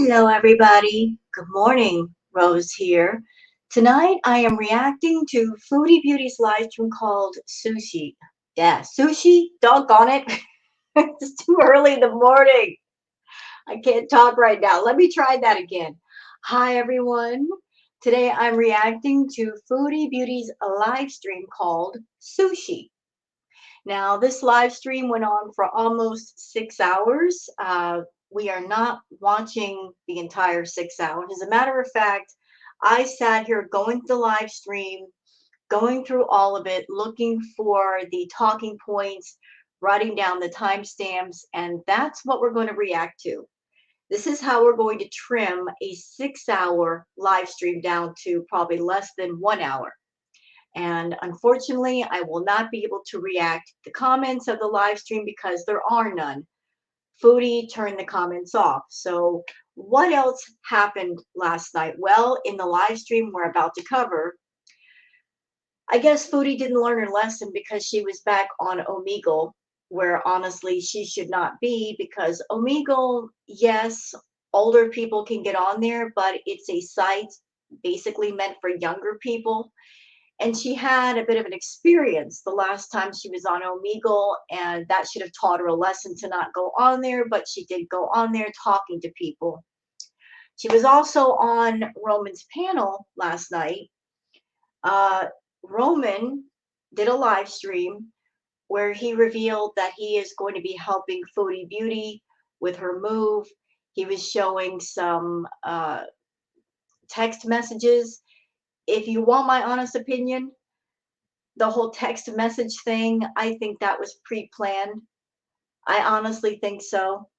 Hello, everybody. Good morning. Rose here. Tonight, I am reacting to Foodie Beauty's live stream called Sushi. Yeah, sushi? Doggone it. It's too early in the morning. I can't talk right now. Let me try that again. Hi, everyone. Today, I'm reacting to Foodie Beauty's live stream called Sushi. Now, this live stream went on for almost 6 hours. We are not watching the entire 6 hours. As a matter of fact, I sat here going through the live stream, going through all of it, looking for the talking points, writing down the timestamps, and that's what we're going to react to. This is how we're going to trim a 6 hour live stream down to probably less than 1 hour. And unfortunately, I will not be able to react to the comments of the live stream because there are none. Foodie turned the comments off. So what else happened last night? Well, in the live stream we're about to cover, I guess Foodie didn't learn her lesson because she was back on Omegle, where honestly she should not be, because Omegle, yes, older people can get on there, but it's a site basically meant for younger people. And she had a bit of an experience the last time she was on Omegle, and that should have taught her a lesson to not go on there, but she did go on there talking to people. She was also on Roman's panel last night. Uh, Roman did a live stream where he revealed that he is going to be helping Foodie Beauty with her move. He was showing some text messages. If you want my honest opinion, the whole text message thing, I think that was pre-planned. I honestly think so.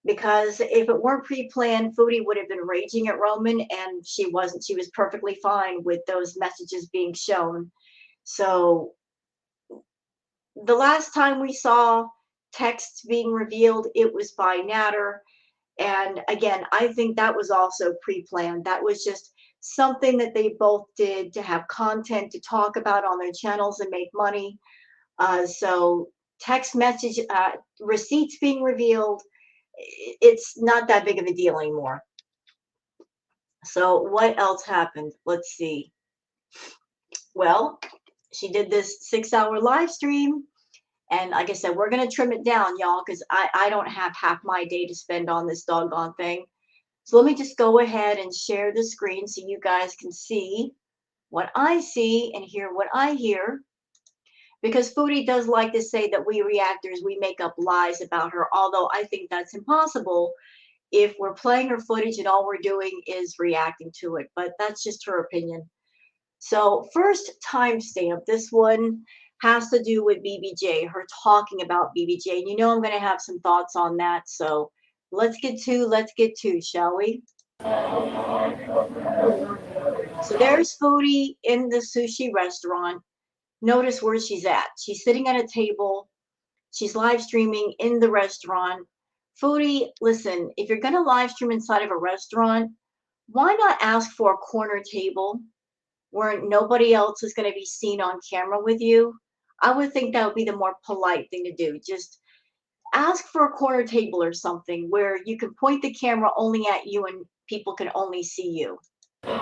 Because if it weren't pre-planned, Foodie would have been raging at Roman, and she wasn't. She was perfectly fine with those messages being shown. So the last time we saw texts being revealed, it was by Natter. And again, I think that was also pre-planned. That was just something that they both did to have content to talk about on their channels and make money. So text message receipts being revealed, it's not that big of a deal anymore. So what else happened? Let's see. Well, she did this 6 hour live stream. And like I said, we're going to trim it down, y'all, because I don't have half my day to spend on this doggone thing. So let me just go ahead and share the screen so you guys can see what I see and hear what I hear. Because Foodie does like to say that we reactors, we make up lies about her, although I think that's impossible if we're playing her footage and all we're doing is reacting to it. But that's just her opinion. So first timestamp, this one has to do with BBJ, her talking about BBJ. And you know I'm going to have some thoughts on that. So let's get to, shall we? So there's Foodie in the sushi restaurant. Notice where she's at. She's sitting at a table. She's live streaming in the restaurant. Foodie, listen, if you're going to live stream inside of a restaurant, why not ask for a corner table where nobody else is going to be seen on camera with you? I would think that would be the more polite thing to do. Just ask for a corner table or something where you can point the camera only at you and people can only see you. You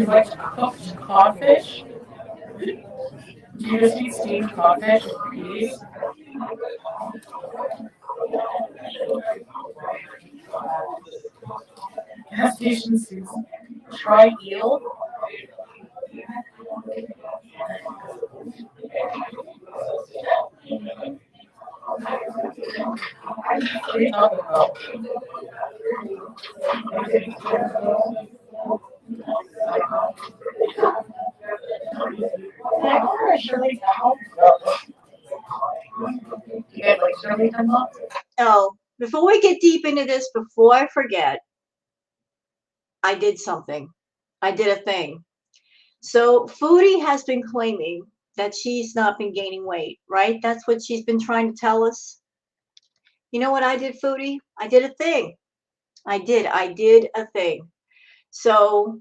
like cooked codfish? Do you just eat steamed codfish with peas? Gas station season. Try eel. What are you talking about? Can I go for a Shirley Temple? You guys like Shirley Temple? Oh, before we get deep into this, before I forget, I did something. I did a thing. So Foodie has been claiming that she's not been gaining weight, right? That's what she's been trying to tell us. You know what I did, Foodie? I did a thing. I did a thing. So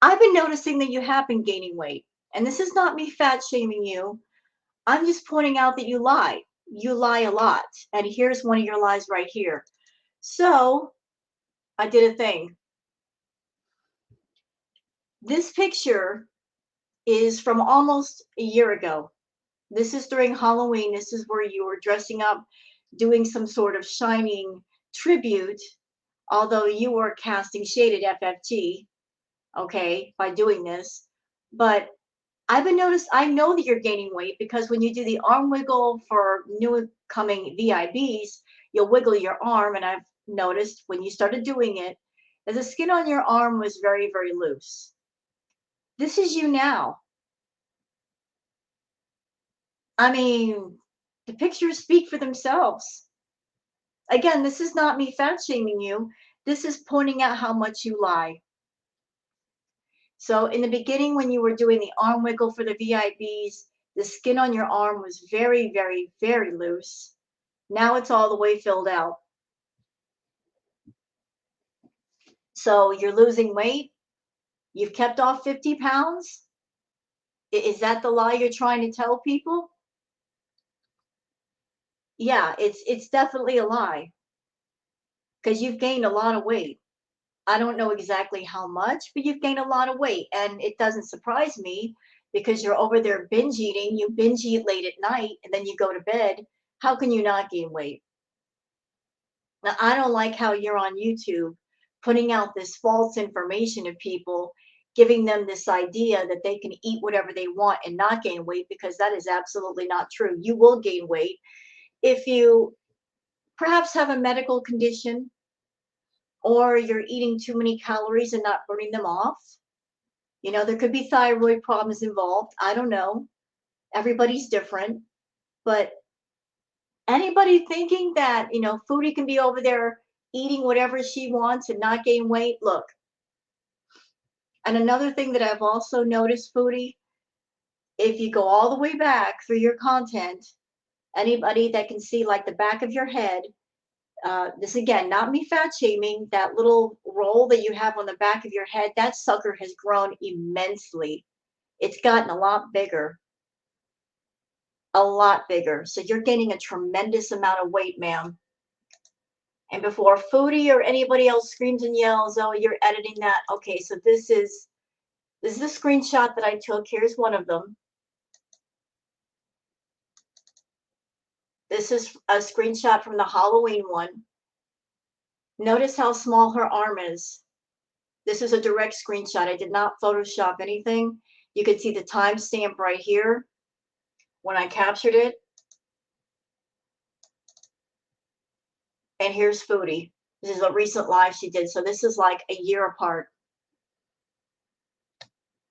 I've been noticing that you have been gaining weight. And this is not me fat shaming you. I'm just pointing out that you lie. You lie a lot. And here's one of your lies right here. So I did a thing. This picture is from almost a year ago. This is during Halloween. This is where you were dressing up, doing some sort of shining tribute, although you were casting shade at FFG, okay, by doing this. But I know that you're gaining weight because when you do the arm wiggle for new coming VIBs, you'll wiggle your arm. And I've noticed when you started doing it, that the skin on your arm was very, very loose. This is you now. I mean, the pictures speak for themselves. Again, this is not me fat shaming you. This is pointing out how much you lie. So in the beginning, when you were doing the arm wiggle for the VIBs, the skin on your arm was very, very, very loose. Now it's all the way filled out. So you're losing weight. You've kept off 50 pounds. Is that the lie you're trying to tell people? Yeah, it's definitely a lie because you've gained a lot of weight. I don't know exactly how much, but you've gained a lot of weight. And it doesn't surprise me because you're over there binge eating. You binge eat late at night and then you go to bed. How can you not gain weight? Now, I don't like how you're on YouTube putting out this false information to people, giving them this idea that they can eat whatever they want and not gain weight because that is absolutely not true. You will gain weight if you perhaps have a medical condition or you're eating too many calories and not burning them off. You know, there could be thyroid problems involved. I don't know. Everybody's different. But anybody thinking that, Foodie can be over there eating whatever she wants and not gain weight, look. And another thing that I've also noticed, Foodie, if you go all the way back through your content, anybody that can see like the back of your head, this again, not me fat shaming, that little roll that you have on the back of your head, that sucker has grown immensely. It's gotten a lot bigger, a lot bigger. So you're gaining a tremendous amount of weight, ma'am. And before Foodie or anybody else screams and yells, oh, you're editing that. Okay, so this is a screenshot that I took. Here's one of them. This is a screenshot from the Halloween one. Notice how small her arm is. This is a direct screenshot. I did not Photoshop anything. You can see the timestamp right here when I captured it. And here's Foodie. This is a recent live she did. So this is like a year apart.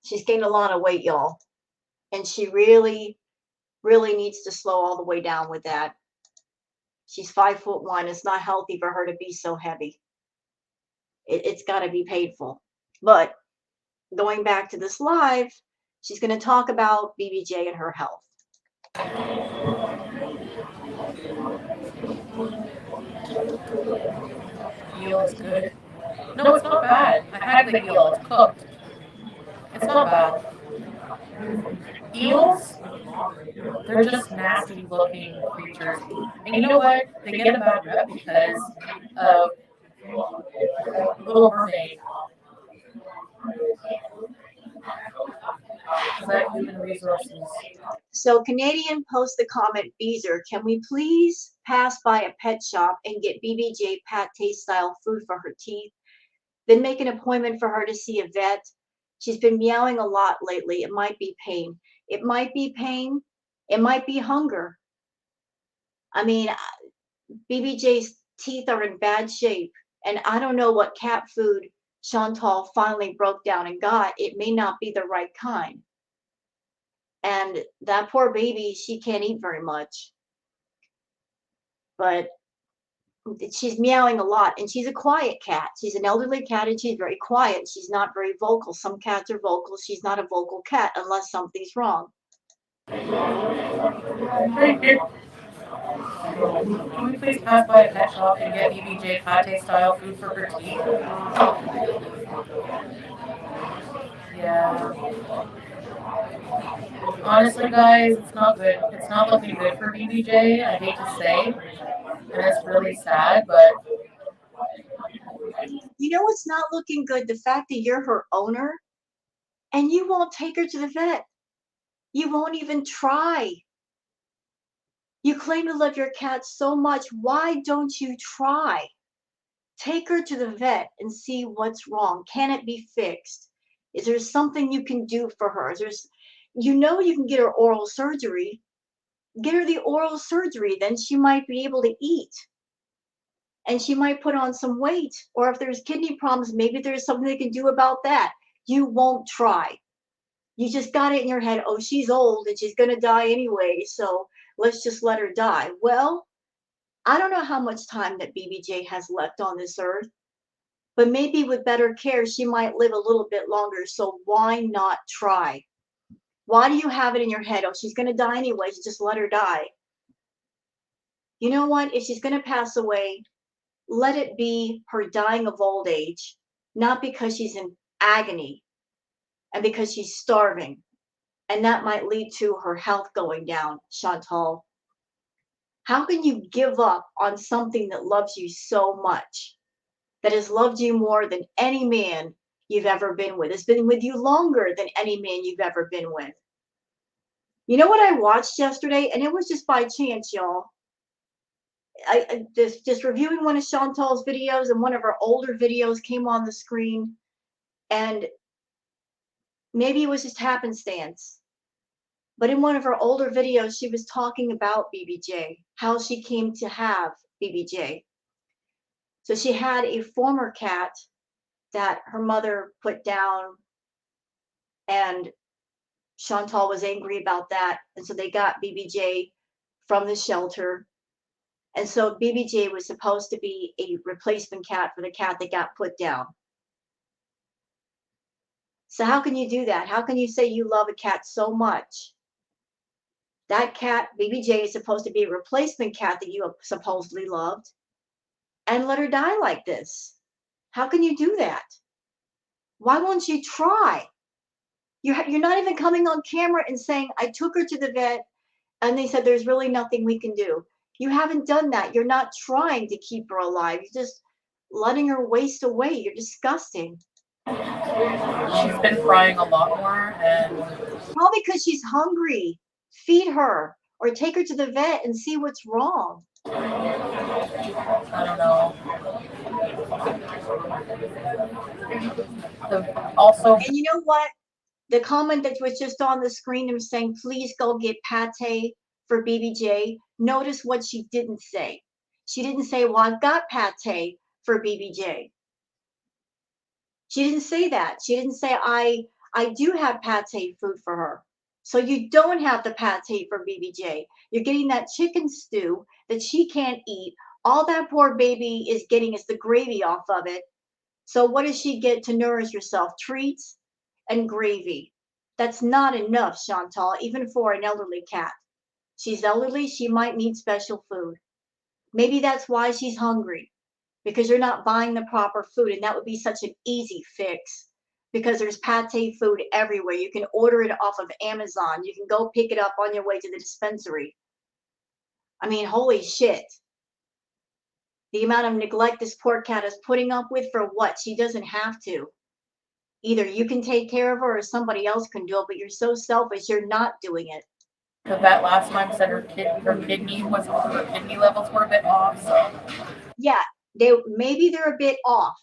She's gained a lot of weight, y'all. And she really, really needs to slow all the way down with that. She's 5'1". It's not healthy for her to be so heavy. It's got to be painful. But going back to this live, she's going to talk about BBJ and her health. Eel is good. No, it's not bad. I had the eel. It's cooked. It's not bad. Eels, they're just nasty looking creatures. And you know what? They get a bad rep because of Little Mermaid. Is that human resources? So Canadian post the comment, Beezer, can we please pass by a pet shop and get BBJ pate style food for her teeth? Then make an appointment for her to see a vet. She's been meowing a lot lately. It might be pain. It might be pain. It might be hunger. I mean, BBJ's teeth are in bad shape. And I don't know what cat food Chantal finally broke down and got. It may not be the right kind. And that poor baby, she can't eat very much. But she's meowing a lot, and she's a quiet cat. She's an elderly cat, and she's very quiet. She's not very vocal. Some cats are vocal. She's not a vocal cat unless something's wrong. Can we please pass by a pet shop and get BBJ pate style food for her teeth? Yeah. Honestly, guys, it's not good. It's not looking good for BBJ. I hate to say, and it's really sad, but You know what's not looking good? The fact that you're her owner and you won't take her to the vet. You won't even try. You claim to love your cat so much. Why don't you try? Take her to the vet and see what's wrong. Can it be fixed? Is there something you can do for her? You can get her oral surgery. Get her the oral surgery, then she might be able to eat and she might put on some weight. Or if there's kidney problems, maybe there's something they can do about that. You won't try. You just got it in your head, oh, she's old and she's going to die anyway, so let's just let her die. Well, I don't know how much time that BBJ has left on this earth, but maybe with better care, she might live a little bit longer. So why not try? Why do you have it in your head? Oh, she's going to die anyway. Just let her die. You know what? If she's going to pass away, let it be her dying of old age, not because she's in agony and because she's starving. And that might lead to her health going down, Chantal. How can you give up on something that loves you so much, that has loved you more than any man you've ever been with? It's been with you longer than any man you've ever been with. You know what I watched yesterday? And it was just by chance, y'all. I just reviewing one of Chantal's videos, and one of her older videos came on the screen, and maybe it was just happenstance. But in one of her older videos, she was talking about BBJ, how she came to have BBJ. So she had a former cat that her mother put down, and Chantal was angry about that. And so they got BBJ from the shelter. And so BBJ was supposed to be a replacement cat for the cat that got put down. So how can you do that? How can you say you love a cat so much? That cat, BBJ, is supposed to be a replacement cat that you supposedly loved, and let her die like this. How can you do that? Why won't you try? You're not even coming on camera and saying, I took her to the vet and they said there's really nothing we can do. You haven't done that. You're not trying to keep her alive. You're just letting her waste away. You're disgusting. she's been crying a lot more, and Probably because she's hungry. Feed her or take her to the vet and see what's wrong. I don't know. Also, And you know what? The comment that was just on the screen of saying, please go get pate for BBJ. Notice what she didn't say. She didn't say, well, I've got pate for BBJ. She didn't say that. She didn't say, I do have pate food for her. So you don't have the pate for BBJ. You're getting that chicken stew that she can't eat. All that poor baby is getting is the gravy off of it. So what does she get to nourish herself? Treats and gravy. That's not enough, Chantal, even for an elderly cat. She's elderly, she might need special food. Maybe that's why she's hungry, because you're not buying the proper food, and that would be such an easy fix because there's pate food everywhere. You can order it off of Amazon. You can go pick it up on your way to the dispensary. I mean, holy shit. The amount of neglect this poor cat is putting up with for what? She doesn't have to. Either you can take care of her or somebody else can do it, but you're so selfish, you're not doing it. the vet last time said her kidney levels were a bit off. So Yeah, maybe they're a bit off.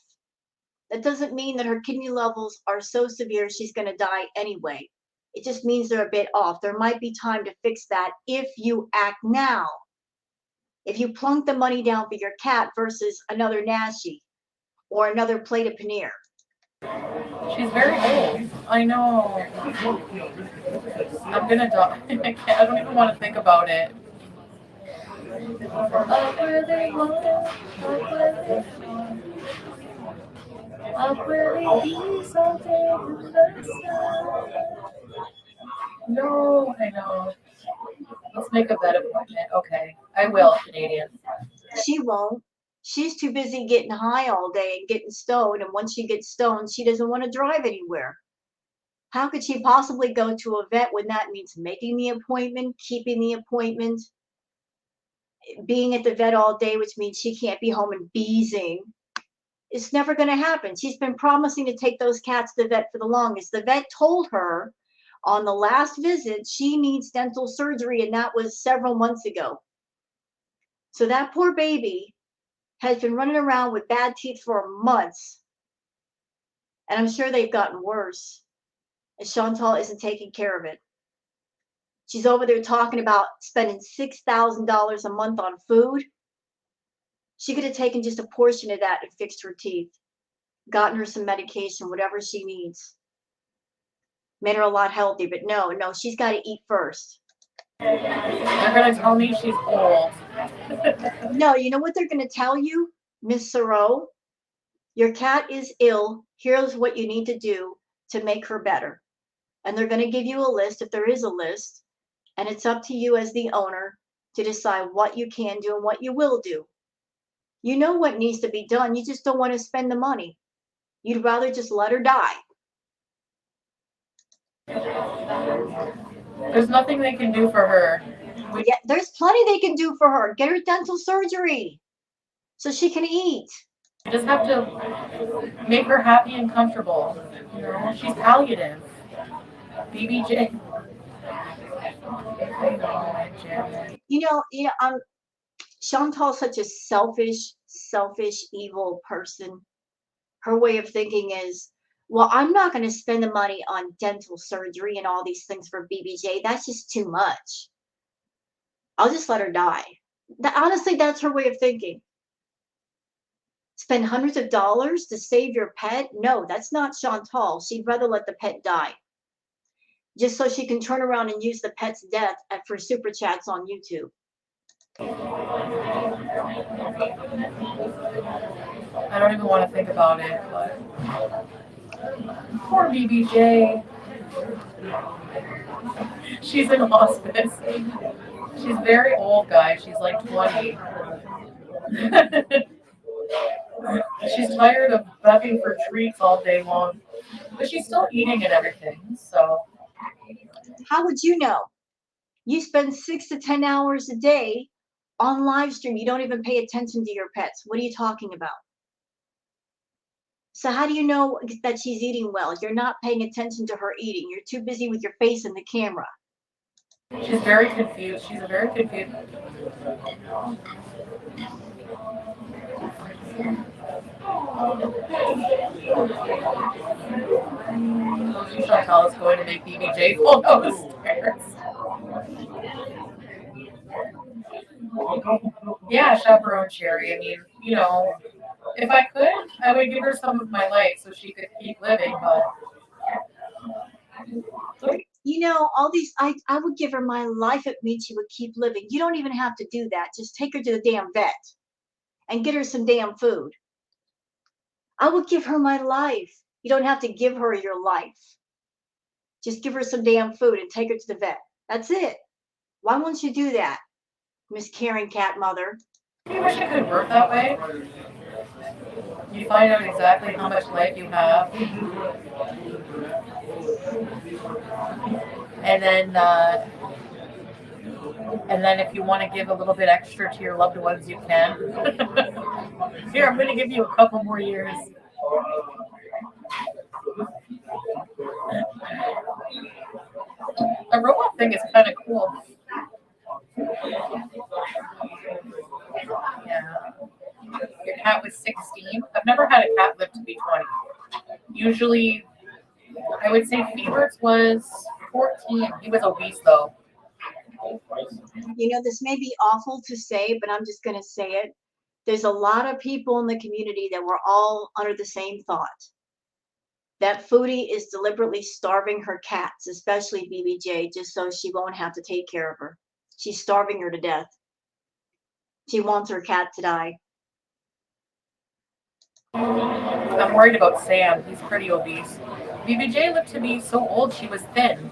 That doesn't mean that her kidney levels are so severe she's going to die anyway. It just means they're a bit off. There might be time to fix that if you act now. If you plunk the money down for your cat versus another Nashi or another plate of paneer. she's very old. I know. I'm gonna die. I can't. I don't even want to think about it. Up where they want, up where they want, up where they be something from the sun. No, I know. Let's make a vet appointment. Okay, I will, Canadian. She won't. She's too busy getting high all day and getting stoned. And once she gets stoned, she doesn't want to drive anywhere. How could she possibly go to a vet when that means making the appointment, keeping the appointment, being at the vet all day, which means she can't be home and beezing? It's never going to happen. She's been promising to take those cats to the vet for the longest. The vet told her on the last visit she needs dental surgery, and that was several months ago. So that poor baby has been running around with bad teeth for months, and I'm sure they've gotten worse. And Chantal isn't taking care of it. She's over there talking about spending $6,000 a month on food. She could have taken just a portion of that and fixed her teeth, gotten her some medication, whatever she needs. Made her a lot healthier, but no, she's got to eat first. They're gonna tell me she's old. No, you know what they're going to tell you, Miss Sorrow? Your cat is ill. Here's what you need to do to make her better. And they're going to give you a list, if there is a list, and it's up to you as the owner to decide what you can do and what you will do. You know what needs to be done. You just don't want to spend the money. You'd rather just let her die. There's nothing they can do for her. Yeah, there's plenty they can do for her. Get her dental surgery so she can eat. You just have to make her happy and comfortable. You know, she's palliative. BBJ. Chantal's such a selfish, evil person. Her way of thinking is, well, I'm not going to spend the money on dental surgery and all these things for BBJ. That's just too much. I'll just let her die. Honestly, that's her way of thinking. Spend hundreds of dollars to save your pet? No, that's not Chantal. She'd rather let the pet die, just so she can turn around and use the pet's death for super chats on YouTube. I don't even want to think about it, but poor BBJ. She's in hospice. She's very old, guys. She's like 20. She's tired of begging for treats all day long, but she's still eating and everything. So how would you know? You spend 6 to 10 hours a day on live stream. You don't even pay attention to your pets. What are you talking about? So how do you know that she's eating well? You're not paying attention to her eating. You're too busy with your face in the camera. She's very confused. She's a very confused. Chantal is going to make BBJ fall down the stairs. Yeah, chaperone Cherry. I mean, you know, if I could, I would give her some of my life so she could keep living, but all these, I would give her my life. It means she would keep living. You don't even have to do that. Just take her to the damn vet and get her some damn food. I would give her my life. You don't have to give her your life. Just give her some damn food and take her to the vet. That's it. Why won't you do that, Miss Caring Cat Mother? I wish it could work that way. You find out exactly how much life you have, and then if you want to give a little bit extra to your loved ones, you can. Here, I'm going to give you a couple more years. The robot thing is kind of cool. Yeah. Your cat was 16. I've never had a cat live to be 20. Usually, I would say Fever's was 14. He was obese, though. This may be awful to say, but I'm just going to say it. There's a lot of people in the community that were all under the same thought. That Foodie is deliberately starving her cats, especially BBJ, just so she won't have to take care of her. She's starving her to death. She wants her cat to die. I'm worried about Sam. He's pretty obese. BBJ looked to be so old, she was thin,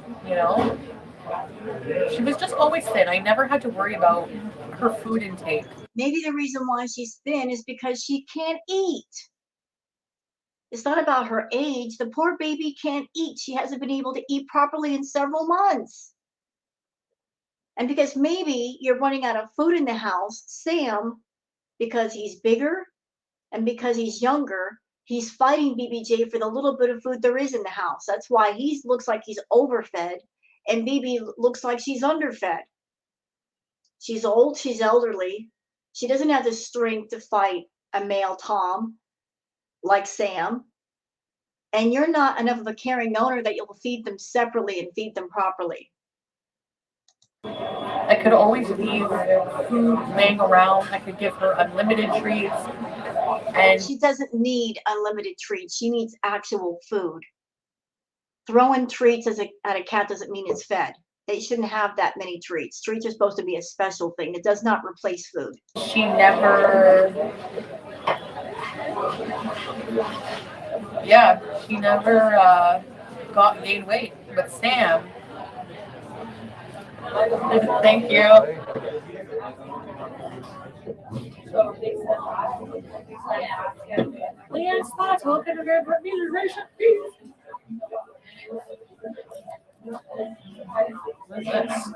She was just always thin. I never had to worry about her food intake. Maybe the reason why she's thin is because she can't eat. It's not about her age. The poor baby can't eat. She hasn't been able to eat properly in several months. And because maybe you're running out of food in the house, Sam, because he's bigger and because he's younger, he's fighting BBJ for the little bit of food there is in the house. That's why he looks like he's overfed and BB looks like she's underfed. She's old, she's elderly. She doesn't have the strength to fight a male Tom like Sam. And you're not enough of a caring owner that you'll feed them separately and feed them properly. I could always leave food laying around. I could give her unlimited treats. And she doesn't need unlimited treats. She needs actual food. Throwing treats at a cat doesn't mean it's fed. They shouldn't have that many treats. Treats are supposed to be a special thing. It does not replace food. She never, she never gained weight. But Sam, thank you. Leanne Spots, welcome to Grand Park Music Nation. What's this?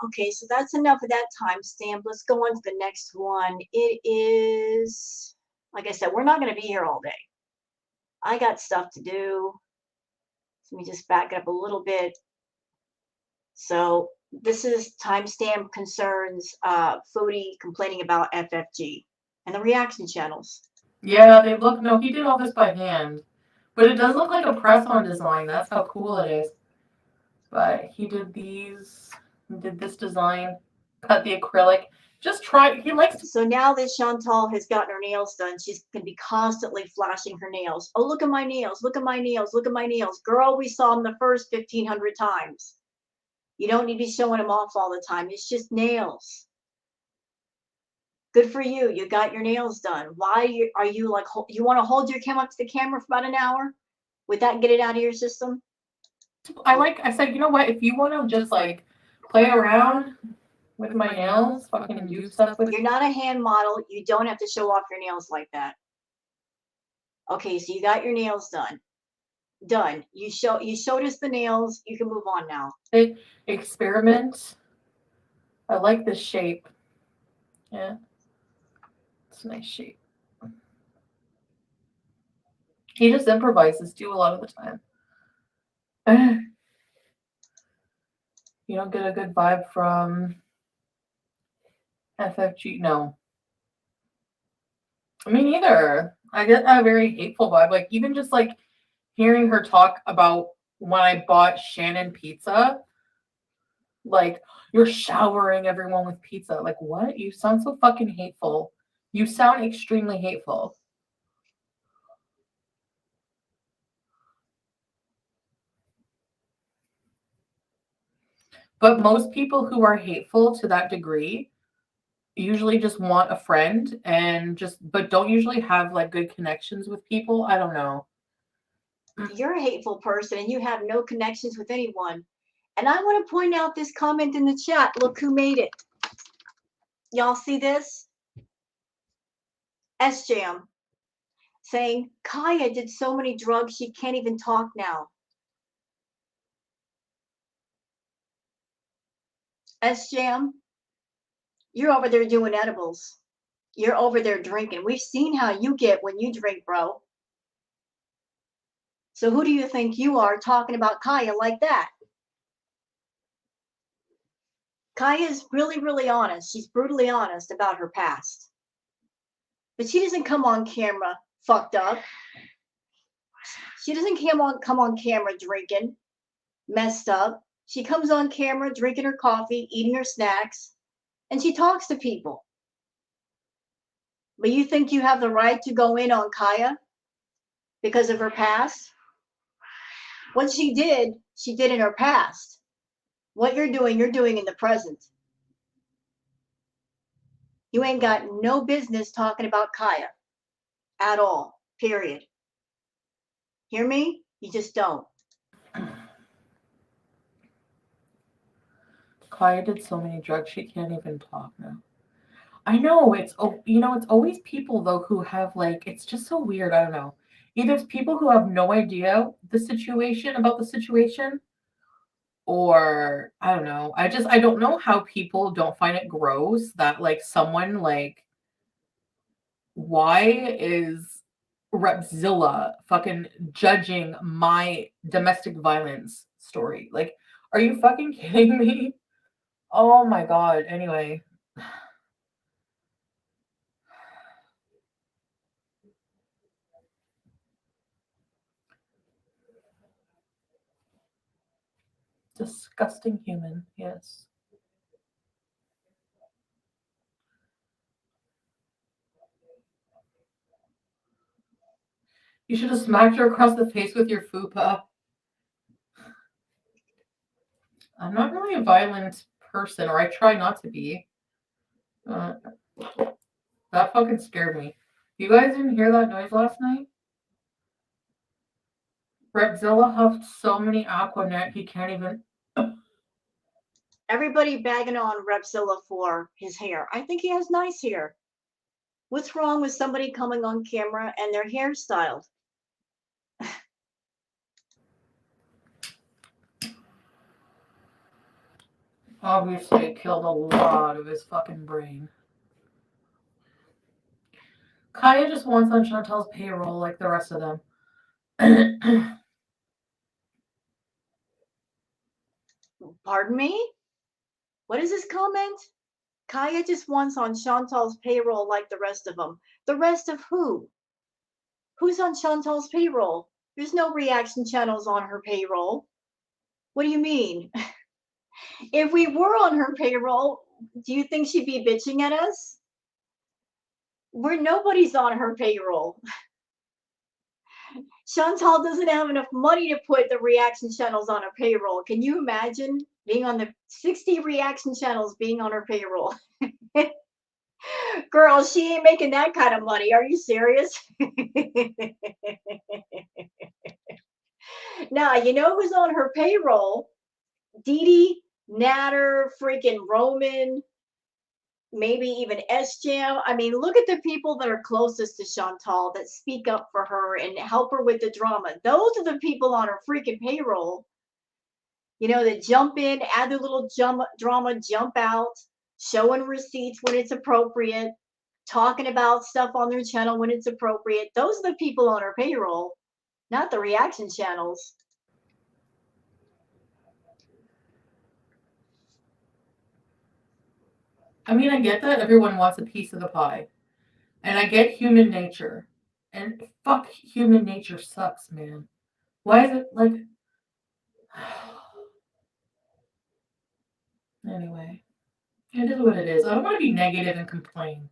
Okay, so that's enough of that timestamp. Let's go on to the next one. It is, like I said, we're not going to be here all day. I got stuff to do. Let me just back it up a little bit. So this is timestamp concerns Foodie complaining about FFG and the reaction channels. Yeah, they look, no, he did all this by hand. But it does look like a press-on design. That's how cool it is. But he did these, did this design, cut the acrylic. Just try, he likes to. So now that Chantal has gotten her nails done, she's going to be constantly flashing her nails. Oh, look at my nails, look at my nails, look at my nails. Girl, we saw them the first 1,500 times. You don't need to be showing them off all the time. It's just nails. Good for you. You got your nails done. Why are you like, you want to hold your cam up to the camera for about an hour? Would that get it out of your system? I said, you know what, if you want to just like play around with my nails, fucking do stuff with. You're not a hand model. You don't have to show off your nails like that. Okay, so you got your nails done. Done. You showed us the nails. You can move on now. Experiment. I like this shape. Yeah. It's a nice shape. He just improvises too a lot of the time. You don't get a good vibe from FFG. No. Me neither. I get a very hateful vibe. Like, even just like hearing her talk about when I bought Shannon pizza, like, you're showering everyone with pizza. Like, what? You sound so fucking hateful. You sound extremely hateful. But most people who are hateful to that degree usually just want a friend but don't usually have like good connections with people. I don't know. You're a hateful person and you have no connections with anyone. And I want to point out this comment in the chat. Look who made it. Y'all see this? S-Jam saying, Kaya did so many drugs she can't even talk now. S-Jam, you're over there doing edibles. You're over there drinking. We've seen how you get when you drink, bro. So who do you think you are talking about Kaya like that? Kaya is really, really honest. She's brutally honest about her past. But she doesn't come on camera fucked up. She doesn't come on camera drinking, messed up. She comes on camera drinking her coffee, eating her snacks, and she talks to people. But you think you have the right to go in on Kaya because of her past? What she did in her past. What you're doing in the present. You ain't got no business talking about Kaya at all, period. Hear me? You just don't. Kaya did so many drugs she can't even talk now. I know it's always people though who have like it's just so weird. I don't know. Either it's people who have no idea the situation, or I don't know. I don't know how people don't find it gross that like someone like why is Repzilla fucking judging my domestic violence story? Like, are you fucking kidding me? Oh my god. Anyway, disgusting human. Yes. You should have smacked her across the face with your fupa. I'm not really a violent person, or I try not to be. Uh, that fucking scared me. You guys didn't hear that noise last night? Repzilla huffed so many Aquanet he can't even. Everybody bagging on Repzilla for his hair. I think he has nice hair. What's wrong with somebody coming on camera and their hairstyled? Obviously, it killed a lot of his fucking brain. Kaya just wants on Chantal's payroll like the rest of them. Pardon me? What is this comment? Kaya just wants on Chantal's payroll like the rest of them. The rest of who? Who's on Chantal's payroll? There's no reaction channels on her payroll. What do you mean? If we were on her payroll, do you think she'd be bitching at us? Nobody's on her payroll. Chantal doesn't have enough money to put the reaction channels on her payroll. Can you imagine being on the 60 reaction channels being on her payroll? Girl, she ain't making that kind of money. Are you serious? Now, you know who's on her payroll? Dee Dee, Natter, freaking Roman, maybe even S-Jam. I mean, look at the people that are closest to Chantal that speak up for her and help her with the drama. Those are the people on her freaking payroll, that jump in, add their little drama, jump out, showing receipts when it's appropriate, talking about stuff on their channel when it's appropriate. Those are the people on her payroll, not the reaction channels. I mean, I get that everyone wants a piece of the pie. And I get human nature. And fuck, human nature sucks, man. Why is it like. Anyway, it is what it is. I don't want to be negative and complain.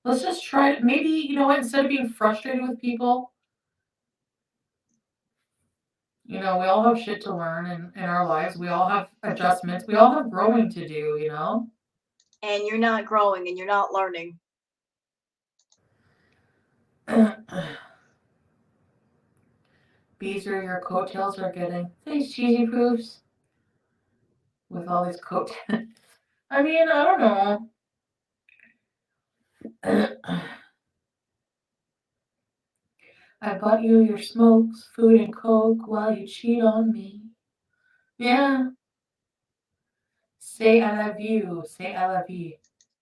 Let's just try to. Maybe, instead of being frustrated with people, we all have shit to learn in our lives. We all have adjustments. We all have growing to do. And you're not growing and you're not learning. Beezer, your coattails are getting. Thanks, cheesy proofs. With all these coattails. I mean, I don't know. I bought you your smokes, food, and coke while you cheat on me. Yeah. Say I love you. Say I love you.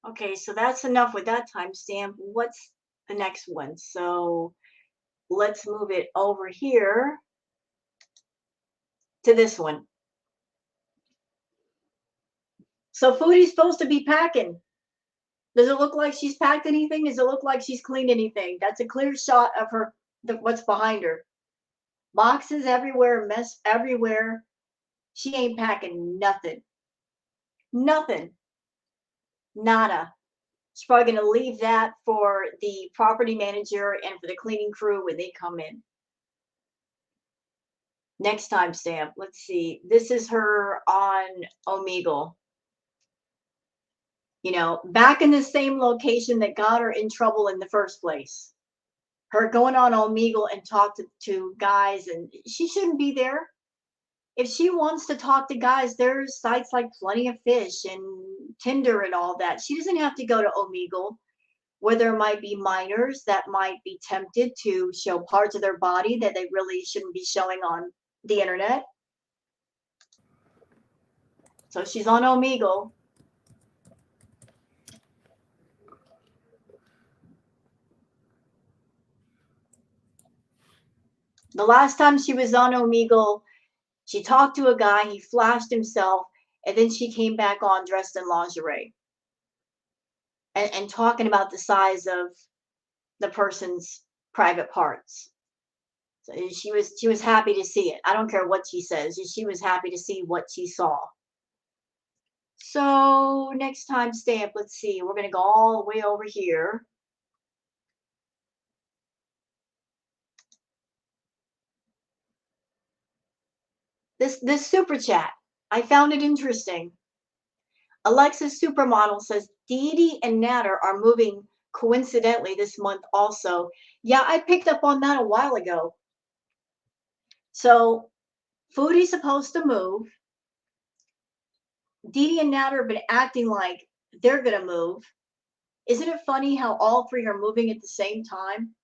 Okay, so that's enough with that timestamp. What's the next one? So let's move it over here to this one. So Foodie's supposed to be packing. Does it look like she's packed anything? Does it look like she's cleaned anything? That's a clear shot of her, what's behind her. Boxes everywhere, mess everywhere. She ain't packing nothing. Nothing. Nada. She's probably going to leave that for the property manager and for the cleaning crew when they come in. Next timestamp. Let's see. This is her on Omegle. Back in the same location that got her in trouble in the first place. Her going on Omegle and talk to guys, and she shouldn't be there. If she wants to talk to guys, there's sites like Plenty of Fish and Tinder and all that. She doesn't have to go to Omegle, where there might be minors that might be tempted to show parts of their body that they really shouldn't be showing on the internet. So she's on Omegle. The last time she was on Omegle, she talked to a guy, he flashed himself, and then she came back on dressed in lingerie and talking about the size of the person's private parts. So she was happy to see it. I don't care what she says. She was happy to see what she saw. So next time stamp, let's see. We're gonna go all the way over here. This super chat, I found it interesting. Alexis Supermodel says Dee Dee and Natter are moving coincidentally this month also. Yeah, I picked up on that a while ago. So Foodie's supposed to move. Dee Dee and Natter have been acting like they're gonna move. Isn't it funny how all three are moving at the same time?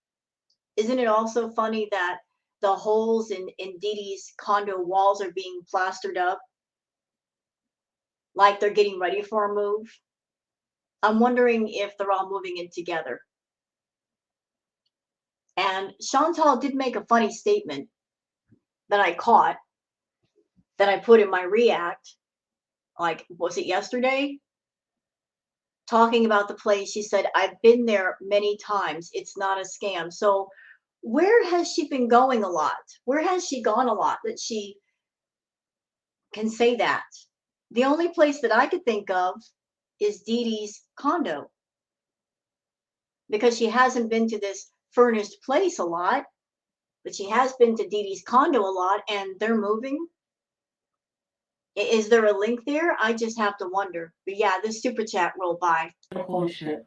Isn't it also funny that the holes in Dee Dee's condo walls are being plastered up like they're getting ready for a move? I'm wondering if they're all moving in together. And Chantal did make a funny statement that I caught, that I put in my react, like, was it yesterday? Talking about the place, she said, I've been there many times. It's not a scam. So where has she been going a lot? Where has she gone a lot that she can say that? The only place that I could think of is Dee Dee's condo, because she hasn't been to this furnished place a lot, but she has been to Dee Dee's condo a lot, and they're moving. Is there a link there? I just have to wonder. But yeah, this super chat rolled by. Holy shit.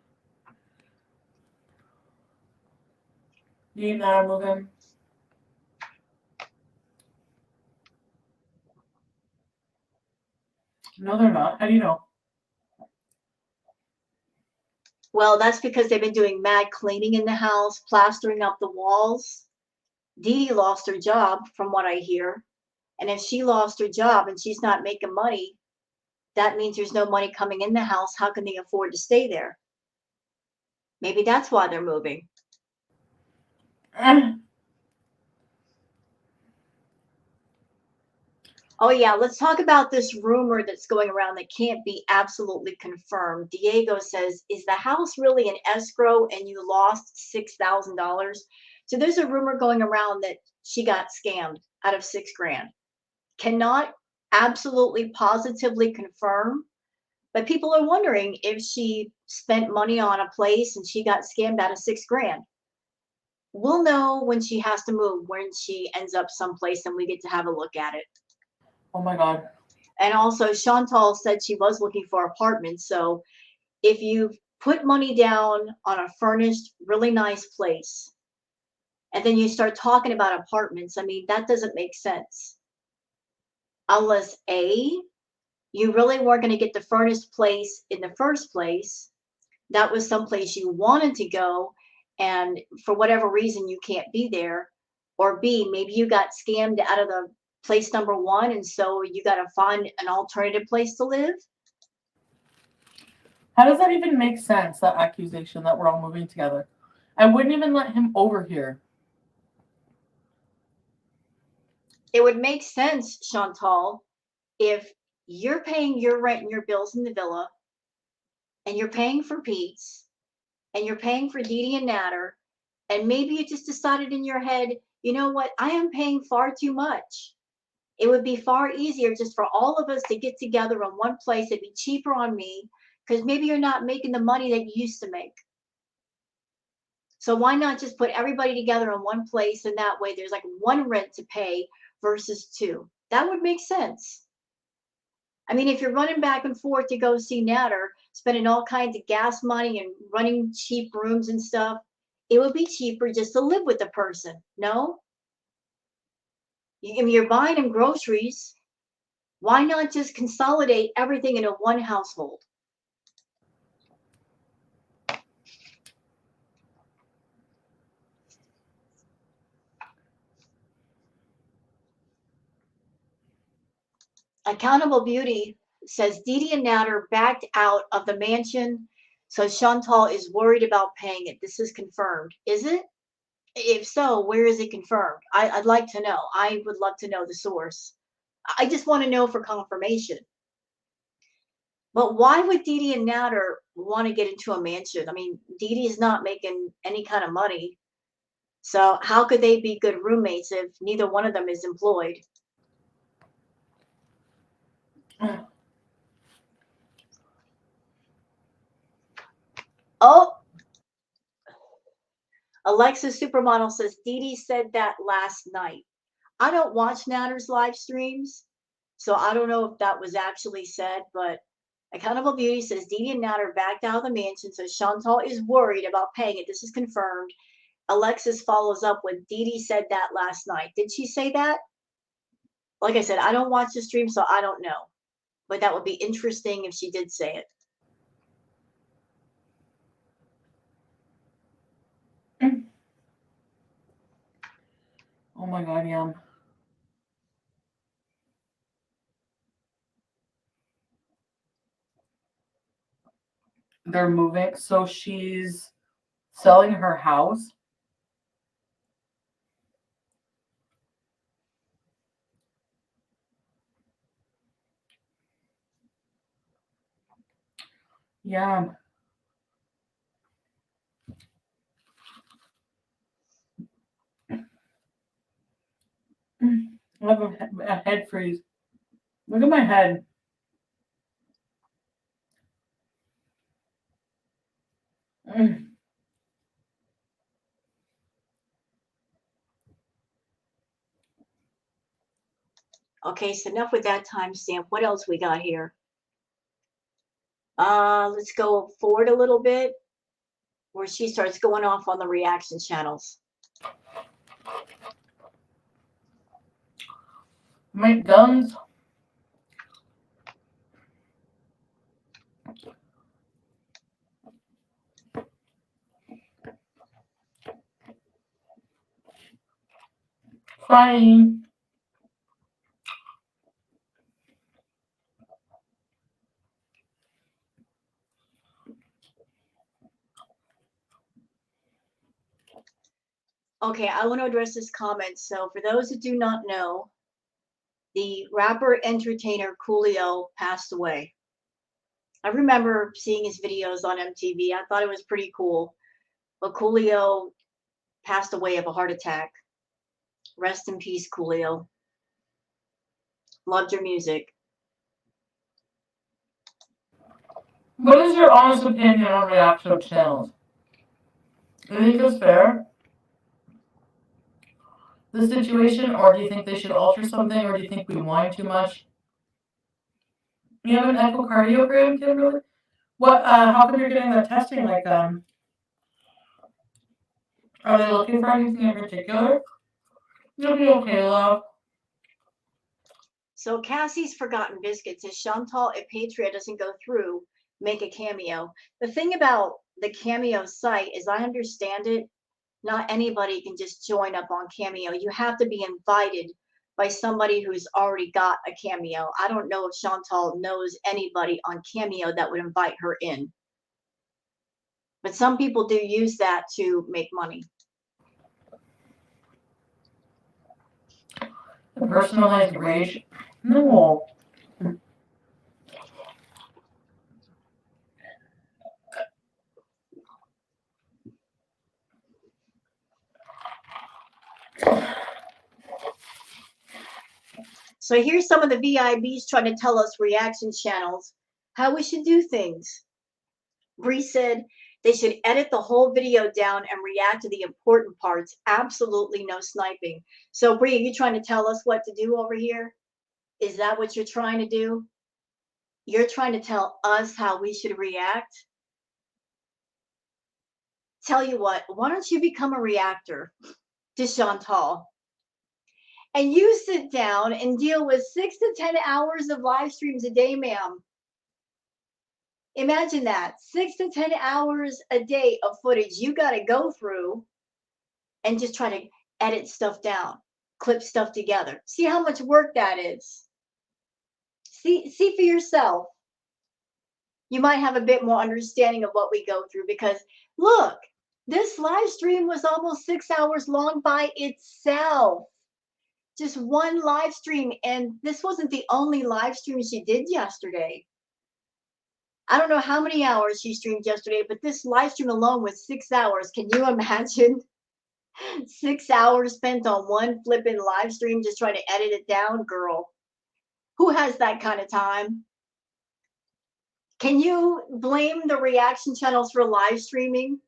You and I are moving. No, they're not. How do you know? Well, that's because they've been doing mad cleaning in the house, plastering up the walls. Dee Dee lost her job, from what I hear. And if she lost her job and she's not making money, that means there's no money coming in the house. How can they afford to stay there? Maybe that's why they're moving. Oh, yeah, let's talk about this rumor that's going around that can't be absolutely confirmed. Diego says, is the house really an escrow and you lost $6,000? So there's a rumor going around that she got scammed out of $6,000. Cannot absolutely positively confirm, but people are wondering if she spent money on a place and she got scammed out of $6,000. We'll know when she has to move, when she ends up someplace and we get to have a look at it. Oh my God. And also, Chantal said she was looking for apartments. So if you put money down on a furnished, really nice place, and then you start talking about apartments, I mean, that doesn't make sense. Unless A, you really weren't going to get the furnished place in the first place. That was someplace you wanted to go, and for whatever reason, you can't be there. Or B, maybe you got scammed out of the place number one, and so you got to find an alternative place to live. How does that even make sense, that accusation that we're all moving together? I wouldn't even let him over here. It would make sense, Chantal, if you're paying your rent and your bills in the villa, and you're paying for Pete's, and you're paying for Dee Dee and Natter, and maybe you just decided in your head, you know what, I am paying far too much. It would be far easier just for all of us to get together in one place. It'd be cheaper on me, because maybe you're not making the money that you used to make. So why not just put everybody together in one place, and that way there's like one rent to pay versus two? That would make sense. I mean, if you're running back and forth to go see Natter, spending all kinds of gas money and running cheap rooms and stuff, it would be cheaper just to live with the person. No? You're buying them groceries. Why not just consolidate everything into one household? Accountable Beauty says Didi and Natter backed out of the mansion, so Chantal is worried about paying it. This is confirmed. Is it? If so, where is it confirmed? I'd like to know. I would love to know the source. I just want to know for confirmation. But why would Didi and Natter want to get into a mansion? I mean, Didi is not making any kind of money. So how could they be good roommates if neither one of them is employed? Oh, Alexis Supermodel says Didi said that last night. I don't watch Natter's live streams, so I don't know if that was actually said, but Accountable Beauty says Didi and Natter backed out of the mansion, so Chantal is worried about paying it. This is confirmed. Alexis follows up with Didi said that last night. Did she say that? Like I said, I don't watch the stream, so I don't know. But that would be interesting if she did say it. Oh my god, yum. They're moving, so she's selling her house. Yeah. I have a head freeze. Look at my head. Okay, so enough with that timestamp. What else we got here? Let's go forward a little bit where she starts going off on the reaction channels. Make guns. Fine. Okay, I want to address this comment. So, for those who do not know, the rapper entertainer Coolio passed away. I remember seeing his videos on MTV. I thought it was pretty cool. But Coolio passed away of a heart attack. Rest in peace, Coolio. Loved your music. What is your honest opinion on reaction channels? Do you think it's fair, the situation, or do you think they should alter something, or do you think we whine too much? You have an echocardiogram, Kimberly? What? How come you're getting that testing? Like, are they looking for anything in particular? You'll be okay, love. So Cassie's Forgotten Biscuits is Chantal, if Patreon doesn't go through, make a cameo. The thing about the cameo site, as I understand it, not anybody can just join up on Cameo. You have to be invited by somebody who's already got a Cameo. I don't know if Chantal knows anybody on Cameo that would invite her in. But some people do use that to make money. The personalized rage? No. So here's some of the VIBs trying to tell us reaction channels how we should do things. Bree said they should edit the whole video down and react to the important parts. Absolutely no sniping. So Bree, are you trying to tell us what to do over here? Is that what you're trying to do? You're trying to tell us how we should react? Tell you what, why don't you become a reactor to Chantal? And you sit down and deal with 6 to 10 hours of live streams a day, ma'am. Imagine that, 6 to 10 hours a day of footage you got to go through and just try to edit stuff down, clip stuff together. See how much work that is. See for yourself. You might have a bit more understanding of what we go through because look, this live stream was almost 6 hours long by itself. Just one live stream, and this wasn't the only live stream she did yesterday. I don't know how many hours she streamed yesterday, but this live stream alone was 6 hours. Can you imagine? 6 hours spent on one flipping live stream just trying to edit it down, girl. Who has that kind of time? Can you blame the reaction channels for live streaming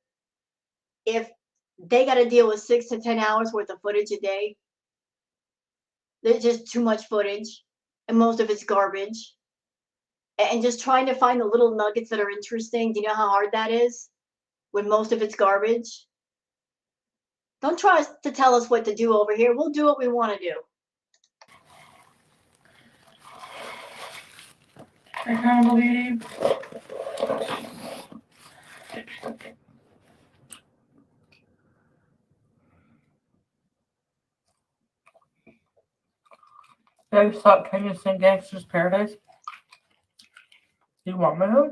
if they got to deal with 6 to 10 hours worth of footage a day? There's just too much footage, and most of it's garbage. And just trying to find the little nuggets that are interesting. Do you know how hard that is when most of it's garbage? Don't try to tell us what to do over here. We'll do what we want to do. I can't believe. Did I stop? Can you sing Gangster's Paradise? Do you want me to?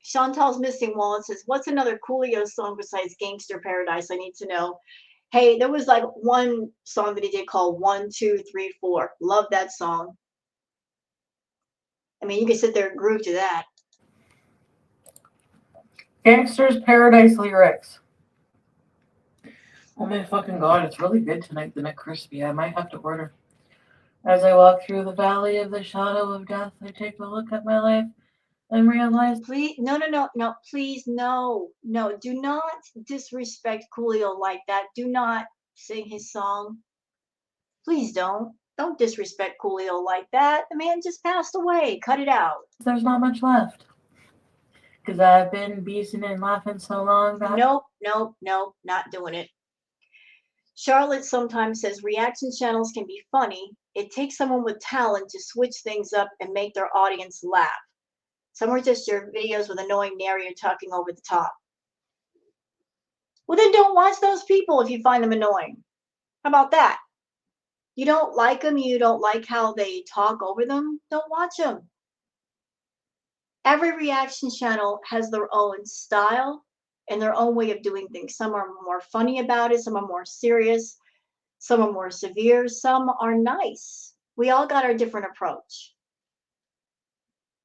Chantal's missing wallet says, what's another Coolio song besides Gangster Paradise? I need to know. Hey, there was like one song that he did called 1, 2, 3, 4. Love that song. I mean, you can sit there and groove to that. Gangster's Paradise lyrics. Oh my fucking god, it's really good tonight, the McCrispy. I might have to order. As I walk through the valley of the shadow of death, I take a look at my life and realize. Please, no, please, no. Do not disrespect Coolio like that. Do not sing his song. Please don't. Don't disrespect Coolio like that. The man just passed away. Cut it out. There's not much left. Because I've been beasting and laughing so long that. Nope, not doing it. Charlotte sometimes says reaction channels can be funny. It takes someone with talent to switch things up and make their audience laugh. Some are just your videos with annoying narrator talking over the top. Well, then don't watch those people if you find them annoying. How about that? You don't like them, you don't like how they talk over them, don't watch them. Every reaction channel has their own style and their own way of doing things. Some are more funny about it, some are more serious, some are more severe, some are nice. We all got our different approach.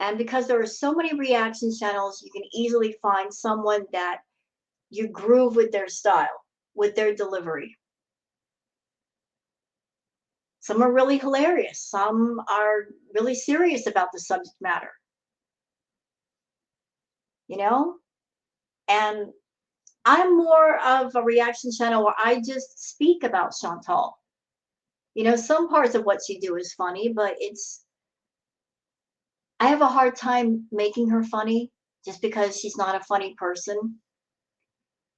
And because there are so many reaction channels, you can easily find someone that you groove with their style, with their delivery. Some are really hilarious. Some are really serious about the subject matter. You know? And I'm more of a reaction channel where I just speak about Chantal. You know, some parts of what she do is funny, but I have a hard time making her funny just because she's not a funny person.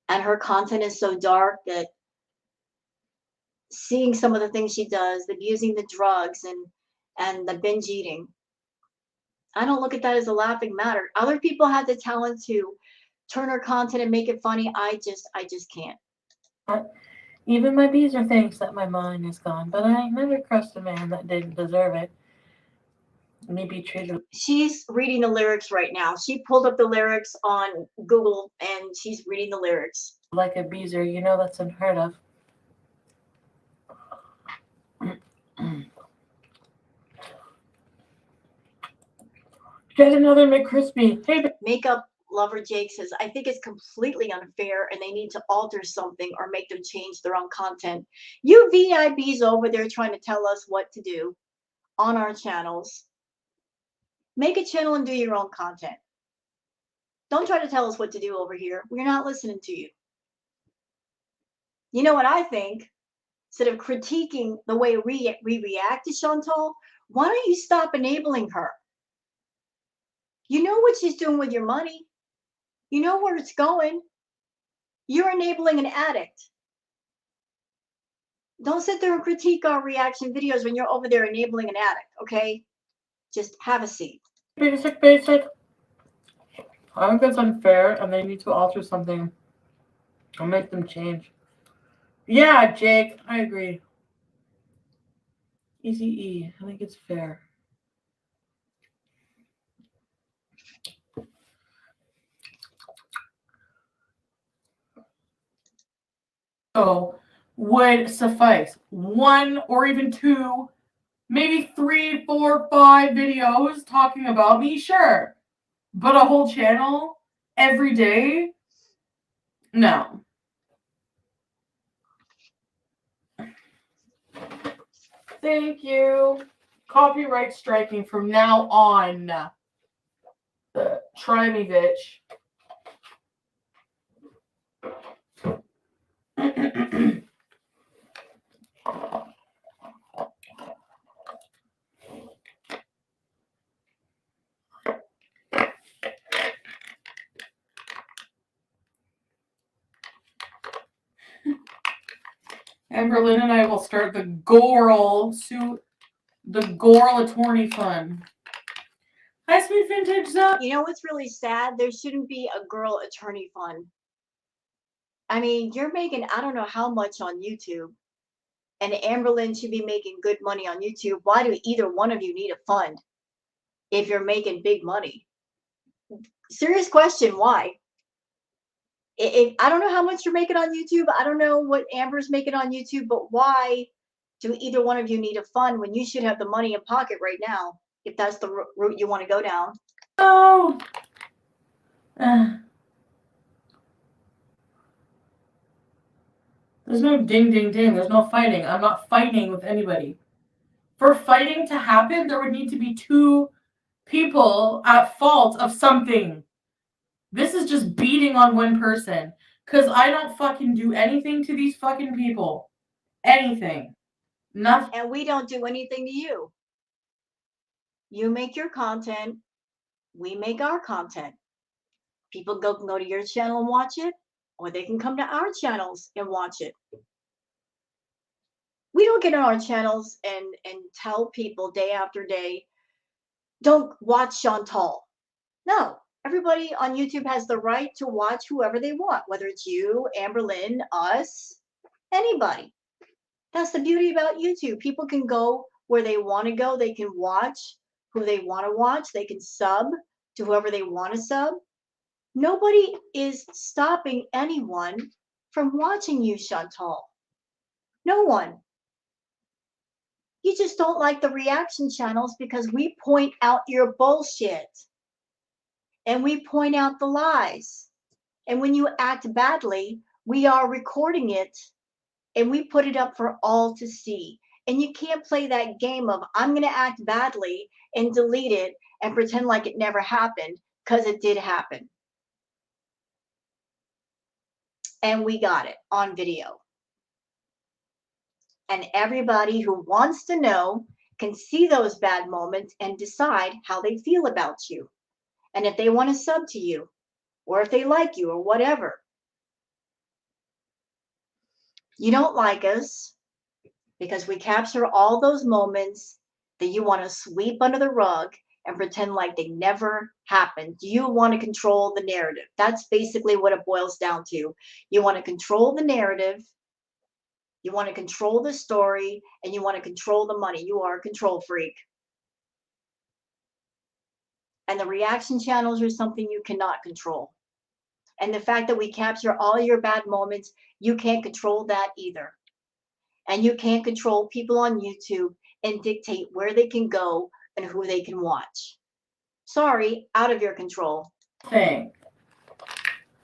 And her content is so dark that seeing some of the things she does, the using the drugs and the binge eating, I don't look at that as a laughing matter. Other people have the talent to turn her content and make it funny. I just can't. Even my beezer thinks that my mind is gone, but I never crushed a man that didn't deserve it. Maybe treated. She's reading the lyrics right now. She pulled up the lyrics on Google and she's reading the lyrics. Like a beezer, you know that's unheard of. Get another McCrispy. Hey, Makeup lover Jake says, I think it's completely unfair and they need to alter something or make them change their own content. You VIPs over there trying to tell us what to do on our channels. Make a channel and do your own content. Don't try to tell us what to do over here. We're not listening to you. You know what I think? Instead of critiquing the way we react to Chantal, why don't you stop enabling her? You know what she's doing with your money. You know where it's going. You're enabling an addict. Don't sit there and critique our reaction videos when you're over there enabling an addict, okay? Just have a seat. Basic, basic. I think that's unfair, and they need to alter something or make them change. Yeah, Jake, I agree. Easy E. I think it's fair. So would suffice 1 or even 2, maybe 3, 4, 5 videos talking about me, sure. But a whole channel every day? No. Thank you. Copyright striking from now on. Try me, bitch. Amberlynn and I will start the Goral attorney fund. Hi, sweet vintage Zup. You know what's really sad? There shouldn't be a girl attorney fund. I mean, you're making I don't know how much on YouTube, and Amberlynn should be making good money on YouTube. Why do either one of you need a fund if you're making big money? Serious question, why? I don't know how much you're making on YouTube. I don't know what Amber's making on YouTube, but why do either one of you need a fund when you should have the money in pocket right now, if that's the route you want to go down? Oh. There's no ding, ding, ding. There's no fighting. I'm not fighting with anybody. For fighting to happen, there would need to be 2 people at fault of something. This is just beating on one person. Because I don't fucking do anything to these fucking people. Anything. Nothing. And we don't do anything to you. You make your content. We make our content. People can go to your channel and watch it, or they can come to our channels and watch it. We don't get on our channels and tell people day after day, don't watch Chantal. No, everybody on YouTube has the right to watch whoever they want, whether it's you, Amberlynn, us, anybody. That's the beauty about YouTube. People can go where they want to go. They can watch who they want to watch. They can sub to whoever they want to sub. Nobody is stopping anyone from watching you, Chantal. No one. You just don't like the reaction channels because we point out your bullshit. And we point out the lies. And when you act badly, we are recording it and we put it up for all to see. And you can't play that game of I'm going to act badly and delete it and pretend like it never happened, because it did happen. And we got it on video. And everybody who wants to know can see those bad moments and decide how they feel about you. And if they want to sub to you, or if they like you, or whatever. You don't like us because we capture all those moments that you want to sweep under the rug and pretend like they never happened. You want to control the narrative. That's basically what it boils down to. You want to control the narrative, you want to control the story, and you want to control the money. You are a control freak. And the reaction channels are something you cannot control. And the fact that we capture all your bad moments, you can't control that either. And you can't control people on YouTube and dictate where they can go and who they can watch. Sorry, out of your control. Thing.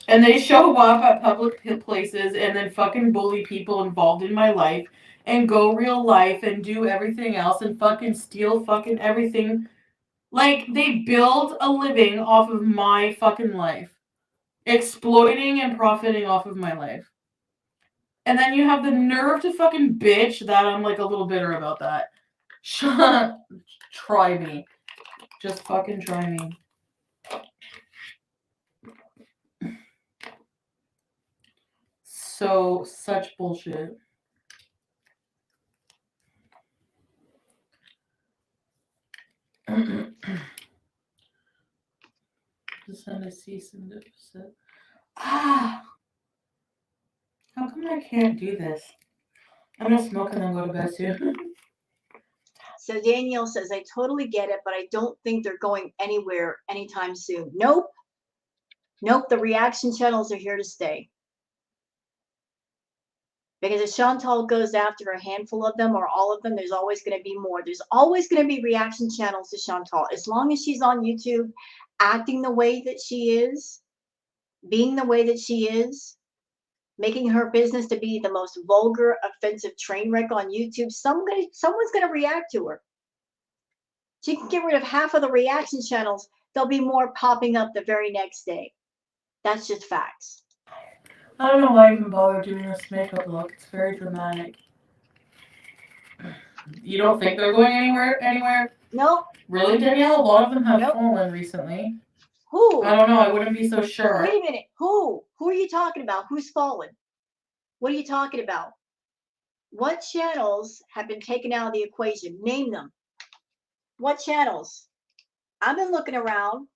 And they show up at public places and then fucking bully people involved in my life and go real life and do everything else and fucking steal fucking everything. Like, they build a living off of my fucking life. Exploiting and profiting off of my life. And then you have the nerve to fucking bitch that I'm like a little bitter about that. Try me. Just fucking try me. So, such bullshit. To send a cease and desist. Ah, how come I can't do this? I'm gonna smoke and then go to bed soon. So Danielle says, I totally get it, but I don't think they're going anywhere anytime soon. Nope. Nope. The reaction channels are here to stay. Because if Chantal goes after a handful of them or all of them, there's always going to be more. There's always going to be reaction channels to Chantal. As long as she's on YouTube, acting the way that she is, being the way that she is, making her business to be the most vulgar, offensive train wreck on YouTube, someone's going to react to her. She can get rid of half of the reaction channels. There'll be more popping up the very next day. That's just facts. I don't know why I even bother doing this makeup look. It's very dramatic. You don't think they're going anywhere? Anywhere? Nope. Really, Danielle? A lot of them have Nope. fallen recently. Who? I don't know. I wouldn't be so sure. Wait a minute. Who? Who are you talking about? Who's fallen? What are you talking about? What channels have been taken out of the equation? Name them. What channels? I've been looking around.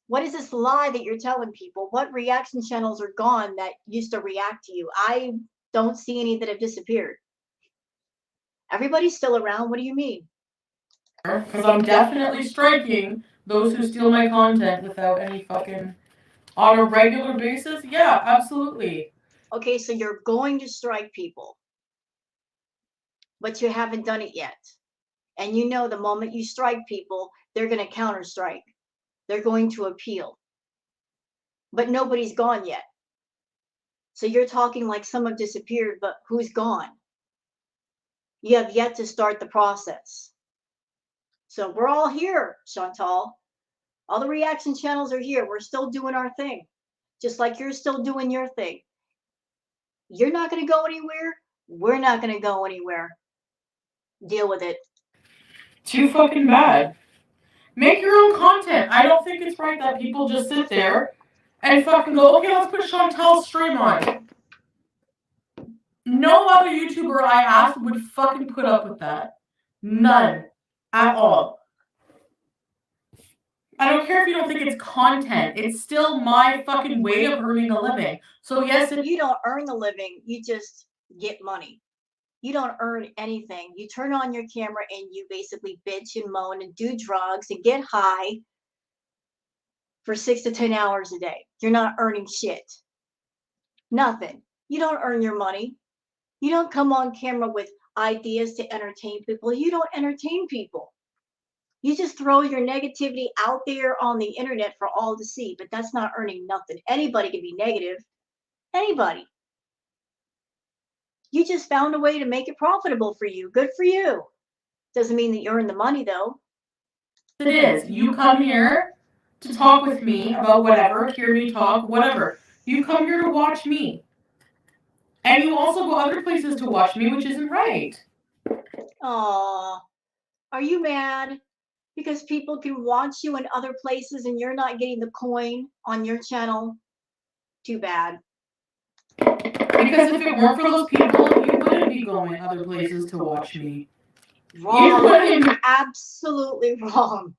What is this lie that you're telling people? What reaction channels are gone that used to react to you? I don't see any that have disappeared. Everybody's still around. What do you mean? Because I'm definitely striking those who steal my content without any fucking... On a regular basis? Yeah, absolutely. Okay, so you're going to strike people, but you haven't done it yet. And you know the moment you strike people, they're going to counter strike. They're going to appeal. But nobody's gone yet. So you're talking like some have disappeared, but who's gone? You have yet to start the process. So we're all here, Chantal. All the reaction channels are here. We're still doing our thing, just like you're still doing your thing. You're not going to go anywhere. We're not going to go anywhere. Deal with it. Too fucking bad. Make your own content. I don't think it's right that people just sit there and fucking go, okay, let's put Chantal's stream on. No other YouTuber I asked would fucking put up with that. None. At all. I don't care if you don't think it's content. It's still my fucking way of earning a living. So yes, you don't earn the living. You just get money. You don't earn anything. You turn on your camera and you basically bitch and moan and do drugs and get high for 6 to 10 hours a day. You're not earning shit. Nothing. You don't earn your money. You don't come on camera with ideas to entertain people. You don't entertain people. You just throw your negativity out there on the internet for all to see, but that's not earning nothing. Anybody can be negative. Anybody. You just found a way to make it profitable for you. Good for you. Doesn't mean that you earn the money, though. it is. You come here to talk with me about whatever, hear me talk, whatever. You come here to watch me. And you also go other places to watch me, which isn't right. Aw. Are you mad because people can watch you in other places and you're not getting the coin on your channel? Too bad. Because if it weren't for those people, you wouldn't be going other places to watch me. Wrong. Absolutely wrong.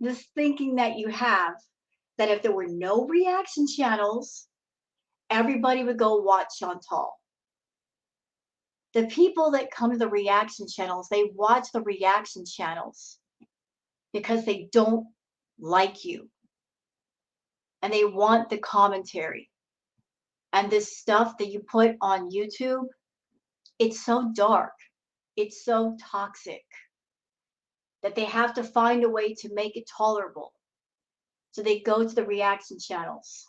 This thinking that you have that if there were no reaction channels, everybody would go watch Chantal. The people that come to the reaction channels, they watch the reaction channels because they don't like you and they want the commentary. And this stuff that you put on YouTube, it's so dark, it's so toxic that they have to find a way to make it tolerable. So they go to the reaction channels.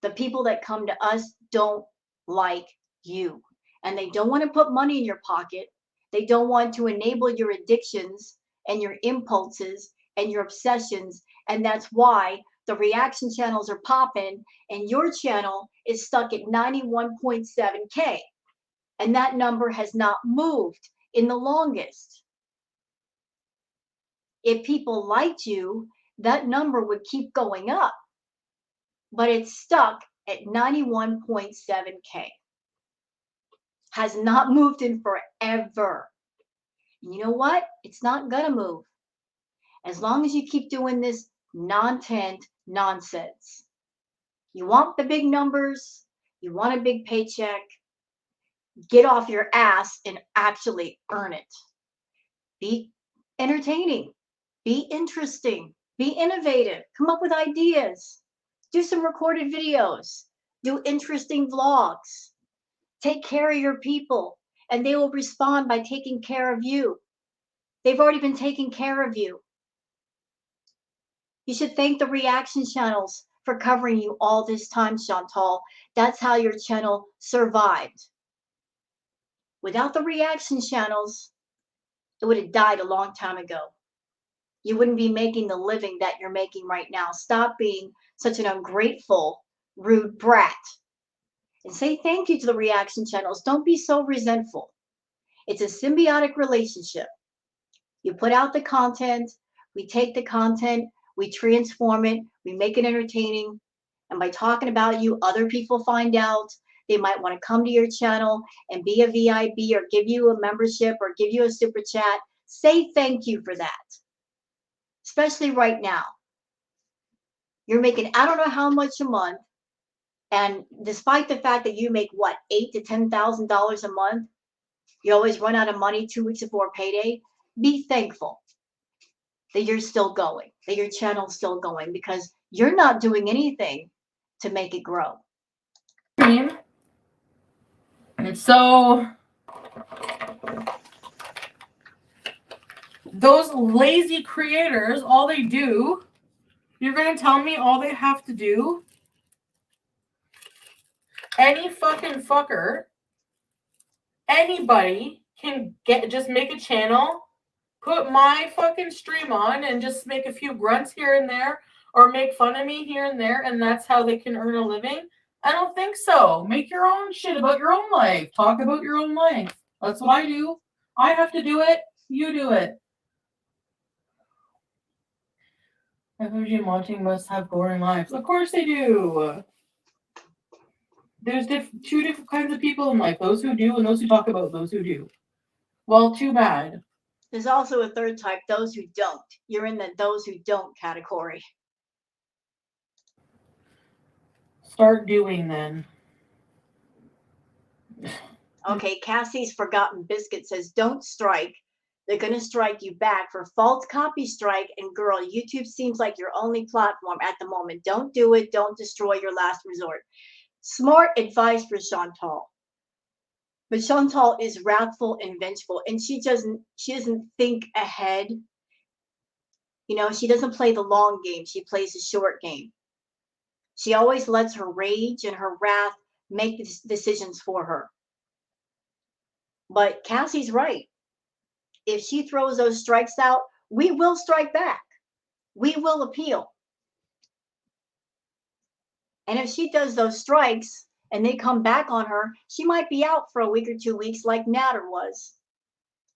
The people that come to us don't like you, and they don't want to put money in your pocket. They don't want to enable your addictions and your impulses and your obsessions. And that's why the reaction channels are popping and your channel is stuck at 91.7K. And that number has not moved in the longest. If people liked you, that number would keep going up, but it's stuck at 91.7K. Has not moved in forever. And you know what? It's not going to move as long as you keep doing this non-tent nonsense. You want the big numbers, you want a big paycheck, get off your ass and actually earn it. Be entertaining, be interesting, be innovative, come up with ideas, do some recorded videos, do interesting vlogs, take care of your people, and they will respond by taking care of you. They've already been taking care of you. You should thank the reaction channels for covering you all this time, Chantal. That's how your channel survived. Without the reaction channels, it would have died a long time ago. You wouldn't be making the living that you're making right now. Stop being such an ungrateful, rude brat. And say thank you to the reaction channels. Don't be so resentful. It's a symbiotic relationship. You put out the content, we take the content, we transform it, we make it entertaining. And by talking about you, other people find out. They might want to come to your channel and be a VIB or give you a membership or give you a super chat. Say thank you for that. Especially right now. You're making I don't know how much a month. And despite the fact that you make what, $8,000 to $10,000 a month, you always run out of money 2 weeks before payday. Be thankful that you're still going, that your channel's still going, because you're not doing anything to make it grow. And so those lazy creators, all they do, you're going to tell me all they have to do? Any fucking fucker, anybody can just make a channel, put my fucking stream on and just make a few grunts here and there or make fun of me here and there, and that's how they can earn a living? I don't think so. Make your own shit about your own life. Talk about your own life. That's what I do. I have to do it. You do it. FMG Monting must have boring lives. Of course they do. There's two different kinds of people in life. Those who do and those who talk about those who do. Well, too bad. There's also a third type, those who don't. You're in the those who don't category. Start doing then. Okay, Cassie's Forgotten Biscuit says, don't strike. They're going to strike you back for false copy strike. And girl, YouTube seems like your only platform at the moment. Don't do it. Don't destroy your last resort. Smart advice for Chantal. But Chantal is wrathful and vengeful, and she doesn't think ahead. You know, she doesn't play the long game. She plays the short game. She always lets her rage and her wrath make decisions for her. But Cassie's right. If she throws those strikes out, we will strike back. We will appeal. And if she does those strikes and they come back on her, she might be out for a week or 2 weeks like Natter was.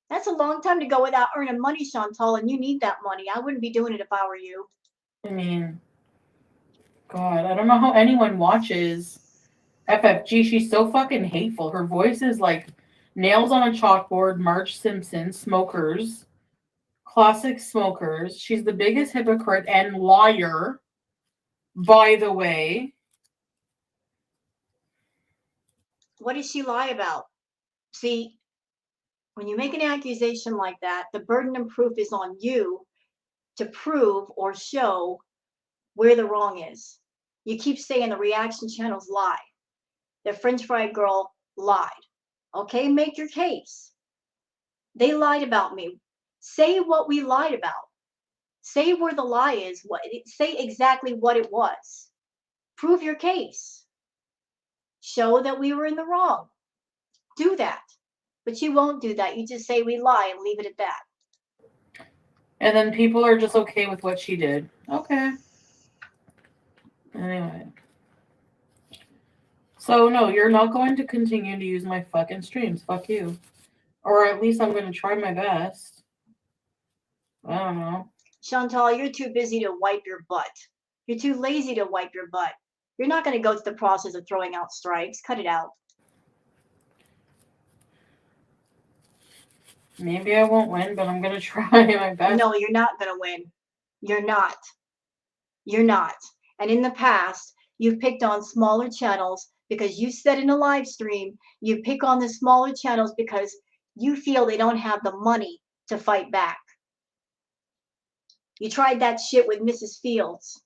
That's a long time to go without earning money, Chantal, and you need that money. I wouldn't be doing it if I were you. I mean, God, I don't know how anyone watches FFG. She's so fucking hateful. Her voice is like nails on a chalkboard, Marge Simpson, smokers, classic smokers. She's the biggest hypocrite and liar, by the way. What does she lie about? See, when you make an accusation like that, the burden of proof is on you to prove or show where the wrong is. You keep saying the reaction channels lie. The French fry girl lied. Okay, make your case. They lied about me. Say what we lied about. Say where the lie is. Say exactly what it was. Prove your case. Show that we were in the wrong. Do that. But you won't do that. You just say we lie and leave it at that. And then people are just okay with what she did. Okay. Anyway. So, no, you're not going to continue to use my fucking streams. Fuck you. Or at least I'm going to try my best. I don't know. Chantal, you're too busy to wipe your butt. You're too lazy to wipe your butt. You're not going to go through the process of throwing out strikes. Cut it out. Maybe I won't win, but I'm gonna try my best. No, you're not going to win. You're not. You're not. And in the past, you've picked on smaller channels because you said in a live stream, you pick on the smaller channels because you feel they don't have the money to fight back. You tried that shit with Mrs. Fields,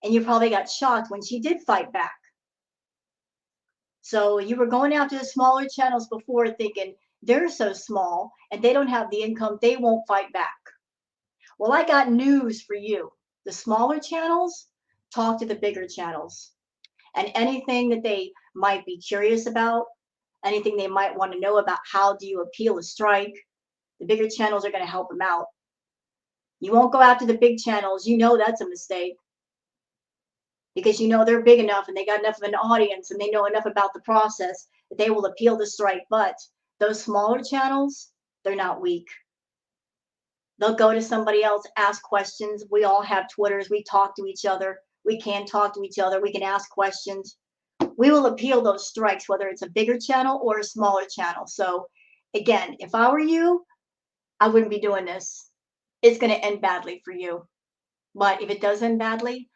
and you probably got shocked when she did fight back. So you were going after the smaller channels before thinking they're so small and they don't have the income, they won't fight back. Well, I got news for you. The smaller channels talk to the bigger channels. And anything that they might be curious about, anything they might want to know about how do you appeal a strike, the bigger channels are going to help them out. You won't go after the big channels. You know that's a mistake because you know they're big enough and they got enough of an audience and they know enough about the process that they will appeal the strike. But those smaller channels, they're not weak. They'll go to somebody else, ask questions. We all have Twitters. We talk to each other. We can talk to each other. We can ask questions. We will appeal those strikes, whether it's a bigger channel or a smaller channel. So, again, if I were you, I wouldn't be doing this. It's going to end badly for you. But if it does end badly,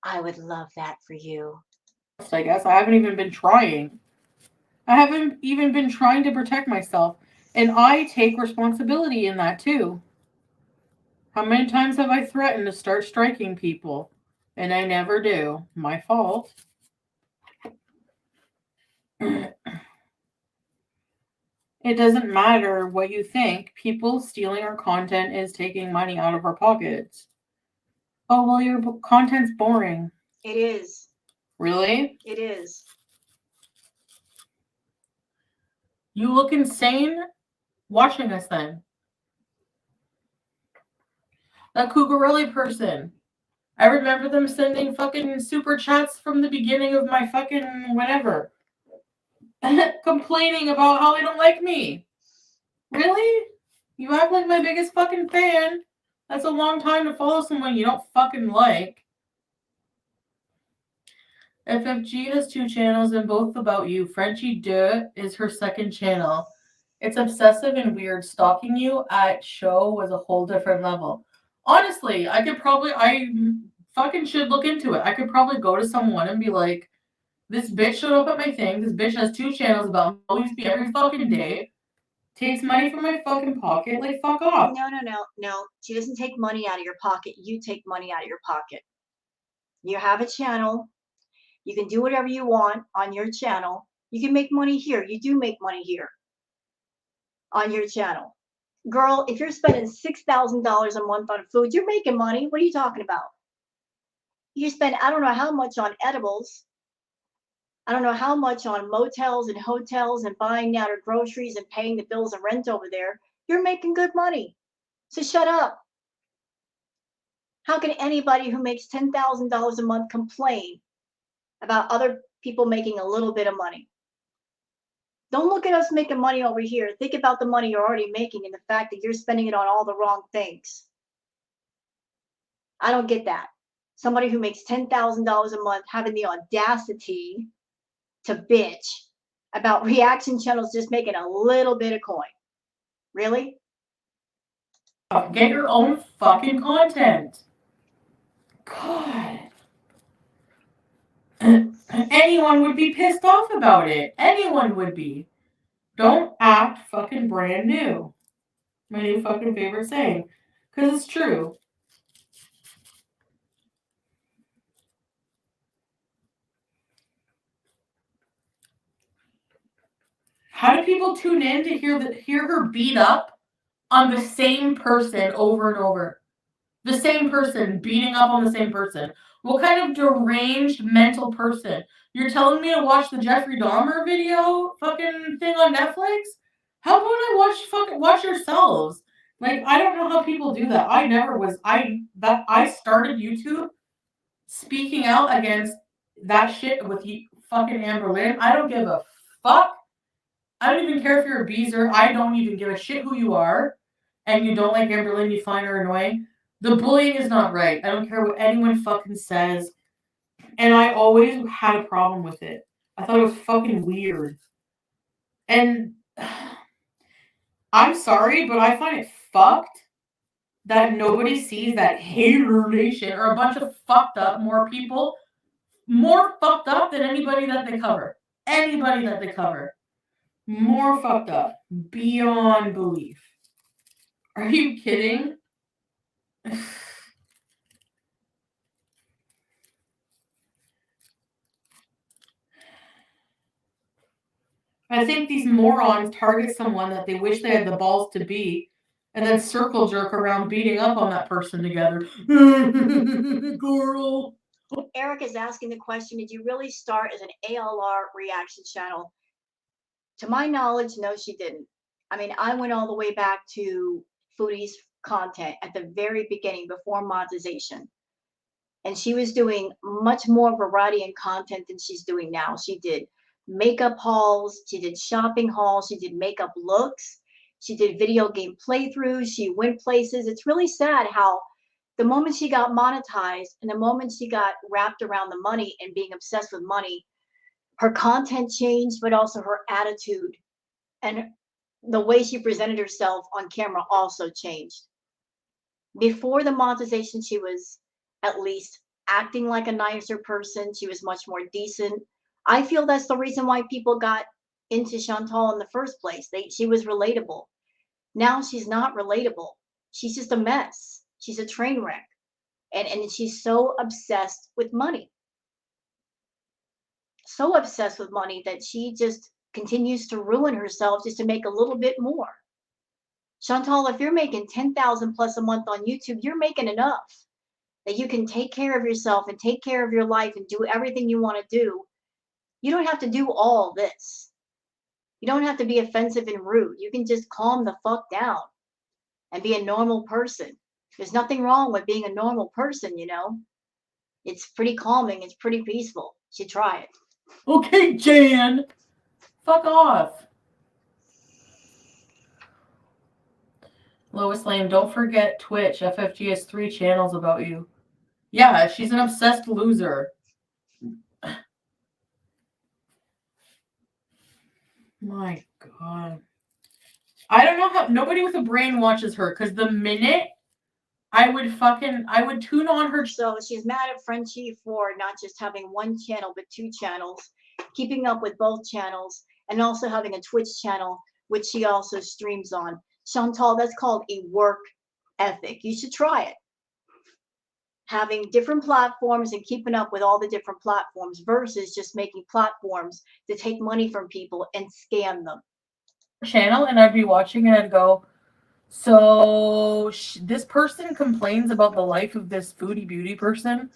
I would love that for you. I guess I haven't even been trying. I haven't even been trying to protect myself. And I take responsibility in that too. How many times have I threatened to start striking people? And I never do. My fault. It doesn't matter what you think. People stealing our content is taking money out of our pockets. Oh, well, your content's boring. It is. Really? It is. You look insane watching us then. That Cucurelli person. I remember them sending fucking super chats from the beginning of my fucking whatever. Complaining about how they don't like me. Really? You act like my biggest fucking fan. That's a long time to follow someone you don't fucking like. FFG has 2 channels and both about you. Frenchie Deux is her second channel. It's obsessive and weird. Stalking you at show was a whole different level. Honestly, I fucking should look into it. I could probably go to someone and be like, this bitch showed up at my thing. This bitch has 2 channels about me, always be every fucking day. Takes money from my fucking pocket. Like, fuck off. No. She doesn't take money out of your pocket. You take money out of your pocket. You have a channel. You can do whatever you want on your channel. You can make money here. You do make money here on your channel. Girl, if you're spending $6,000 a month on food, you're making money. What are you talking about? You spend, I don't know how much on edibles. I don't know how much on motels and hotels and buying out your groceries and paying the bills and rent over there. You're making good money. So shut up. How can anybody who makes $10,000 a month complain about other people making a little bit of money? Don't look at us making money over here. Think about the money you're already making and the fact that you're spending it on all the wrong things. I don't get that. Somebody who makes $10,000 a month having the audacity to bitch about reaction channels just making a little bit of coin. Really? Get your own fucking content. God. Anyone would be pissed off about it. Anyone would be. Don't act fucking brand new. My new fucking favorite saying. Because it's true. How do people tune in to hear her beat up on the same person over and over? The same person beating up on the same person. What kind of deranged mental person? You're telling me to watch the Jeffrey Dahmer video fucking thing on Netflix? How about I watch yourselves? Like, I don't know how people do that. I started YouTube speaking out against that shit with fucking Amber Lynn. I don't give a fuck. I don't even care if you're a beezer. I don't even give a shit who you are. And you don't like Amber Lynn, you find her annoying. The bullying is not right. I don't care what anyone fucking says. And I always had a problem with it. I thought it was fucking weird. And I'm sorry, but I find it fucked that nobody sees that Hater Nation are a bunch of fucked up more people, more fucked up than anybody that they cover. Anybody that they cover. More fucked up. Beyond belief. Are you kidding? I think these morons target someone that they wish they had the balls to be, and then circle jerk around beating up on that person together. Girl. Eric is asking the question, did you really start as an ALR reaction channel? To my knowledge, no, she didn't. I mean, I went all the way back to Foodie's content at the very beginning before monetization. And she was doing much more variety and content than she's doing now. She did makeup hauls, she did shopping hauls, she did makeup looks, she did video game playthroughs, she went places. It's really sad how the moment she got monetized and the moment she got wrapped around the money and being obsessed with money, her content changed, but also her attitude and the way she presented herself on camera also changed. Before the monetization, she was at least acting like a nicer person. She was much more decent. I feel that's the reason why people got into Chantal in the first place. She was relatable. Now she's not relatable. She's just a mess. She's a train wreck. And she's so obsessed with money. So obsessed with money that she just continues to ruin herself just to make a little bit more. Chantal, if you're making 10,000 plus a month on YouTube, you're making enough that you can take care of yourself and take care of your life and do everything you want to do. You don't have to do all this. You don't have to be offensive and rude. You can just calm the fuck down and be a normal person. There's nothing wrong with being a normal person, you know? It's pretty calming. It's pretty peaceful. You should try it. Okay, Jan. Fuck off. Lois Lane, don't forget Twitch. FFG has 3 channels about you. Yeah, she's an obsessed loser. My God. I don't know how nobody with a brain watches her, because the minute I would tune on her. So she's mad at Frenchie for not just having one channel, but 2 channels, keeping up with both channels, and also having a Twitch channel, which she also streams on. Chantal, that's called a work ethic. You should try it. Having different platforms and keeping up with all the different platforms versus just making platforms to take money from people and scam them. Channel, and I'd be watching and I'd go, so this person complains about the life of this foodie beauty person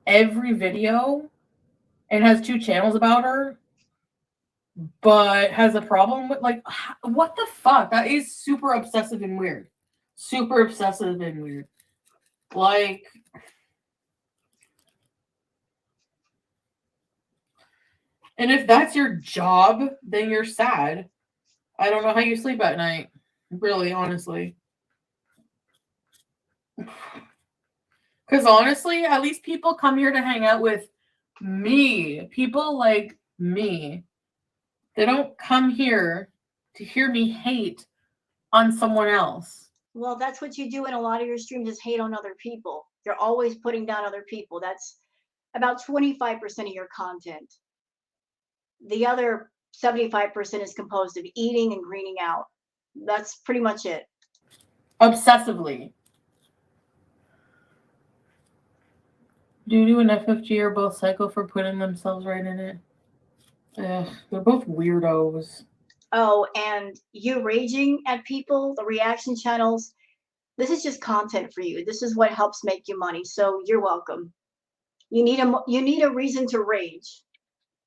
every video and has 2 channels about her, but has a problem with, like, what the fuck? That is super obsessive and weird. Super obsessive and weird. Like, and if that's your job, then you're sad. I don't know how you sleep at night. Really, honestly. Because honestly, at least people come here to hang out with me. People like me. They don't come here to hear me hate on someone else. Well, that's what you do in a lot of your streams is hate on other people. You're always putting down other people. That's about 25% of your content. The other 75% is composed of eating and greening out. That's pretty much it. Obsessively. Doodoo and FFG are both psycho for putting themselves right in it. Ugh, they're both weirdos. Oh, and you raging at people, the reaction channels, this is just content for you. This is what helps make you money. So you're welcome. You need a reason to rage.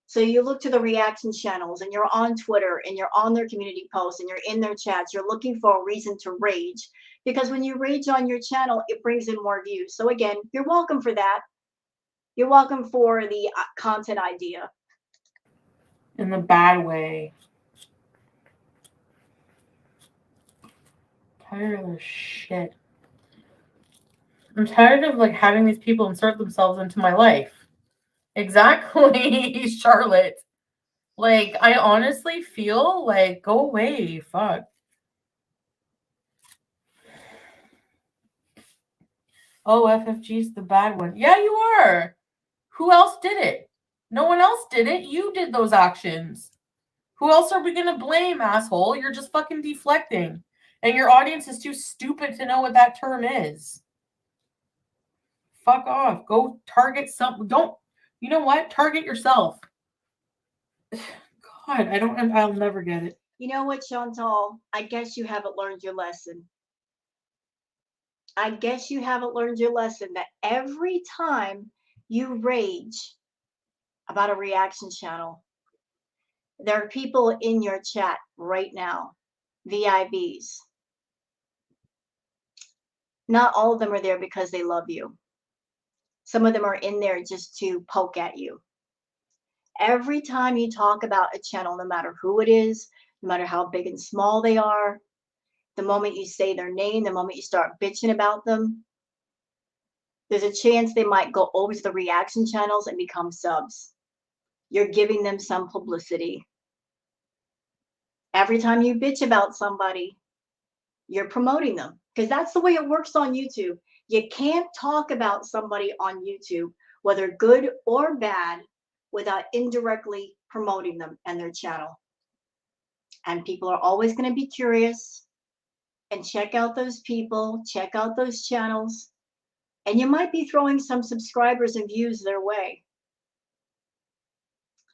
So you look to the reaction channels and you're on Twitter and you're on their community posts and you're in their chats. You're looking for a reason to rage because when you rage on your channel, it brings in more views. So again, you're welcome for that. You're welcome for the content idea. In the bad way. Tired of this shit. I'm tired of like having these people insert themselves into my life. Exactly, Charlotte. Like, I honestly feel like, go away. Fuck. Oh, FFG's the bad one. Yeah, you are. Who else did it? No one else did it. You did those actions. Who else are we gonna blame, asshole? You're just fucking deflecting. And your audience is too stupid to know what that term is. Fuck off. Go target some. Don't. You know what? Target yourself. God, I don't. I'll never get it. You know what, Chantal? I guess you haven't learned your lesson. I guess you haven't learned your lesson that every time you rage about a reaction channel, there are people in your chat right now, VIBs. Not all of them are there because they love you. Some of them are in there just to poke at you. Every time you talk about a channel, no matter who it is, no matter how big and small they are, the moment you say their name, the moment you start bitching about them, there's a chance they might go over to the reaction channels and become subs. You're giving them some publicity. Every time you bitch about somebody, you're promoting them because that's the way it works on YouTube. You can't talk about somebody on YouTube, whether good or bad, without indirectly promoting them and their channel. And people are always going to be curious and check out those people, check out those channels, and you might be throwing some subscribers and views their way.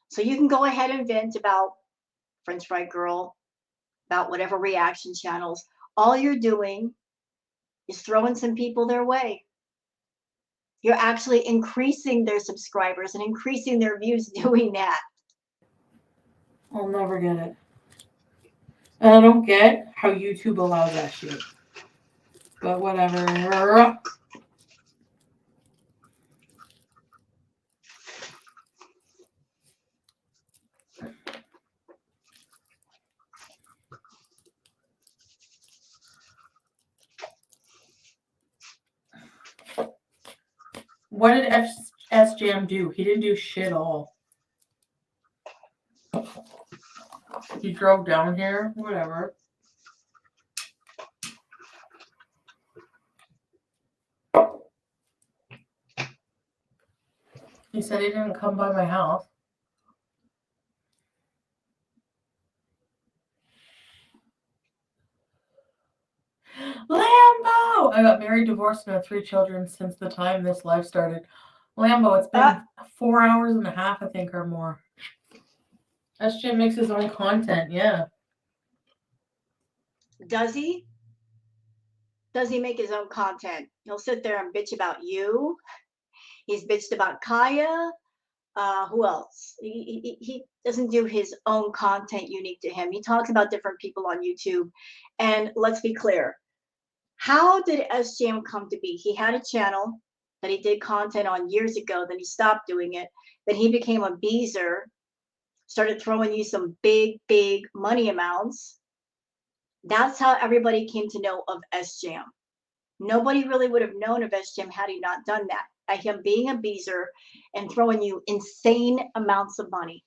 So you can go ahead and vent about French Fry Girl, about whatever reaction channels. All you're doing is throwing some people their way. You're actually increasing their subscribers and increasing their views doing that. I'll never get it. And I don't get how YouTube allows that shit. But whatever. What did SJM do? He didn't do shit all. He drove down here, whatever. He said he didn't come by my house. Lambo! I got married, divorced, and have 3 children since the time this live started. Lambo, it's been 4 hours and a half, I think, or more. SJ makes his own content, yeah. Does he? Does he make his own content? He'll sit there and bitch about you. He's bitched about Kaya. Who else? He doesn't do his own content unique to him. He talks about different people on YouTube. And let's be clear. How did SJM come to be? He had a channel that he did content on years ago. Then he stopped doing it. Then he became a beezer, started throwing you some big, big money amounts. That's how everybody came to know of SJM. Nobody really would have known of SJM had he not done that. By him being a beezer and throwing you insane amounts of money.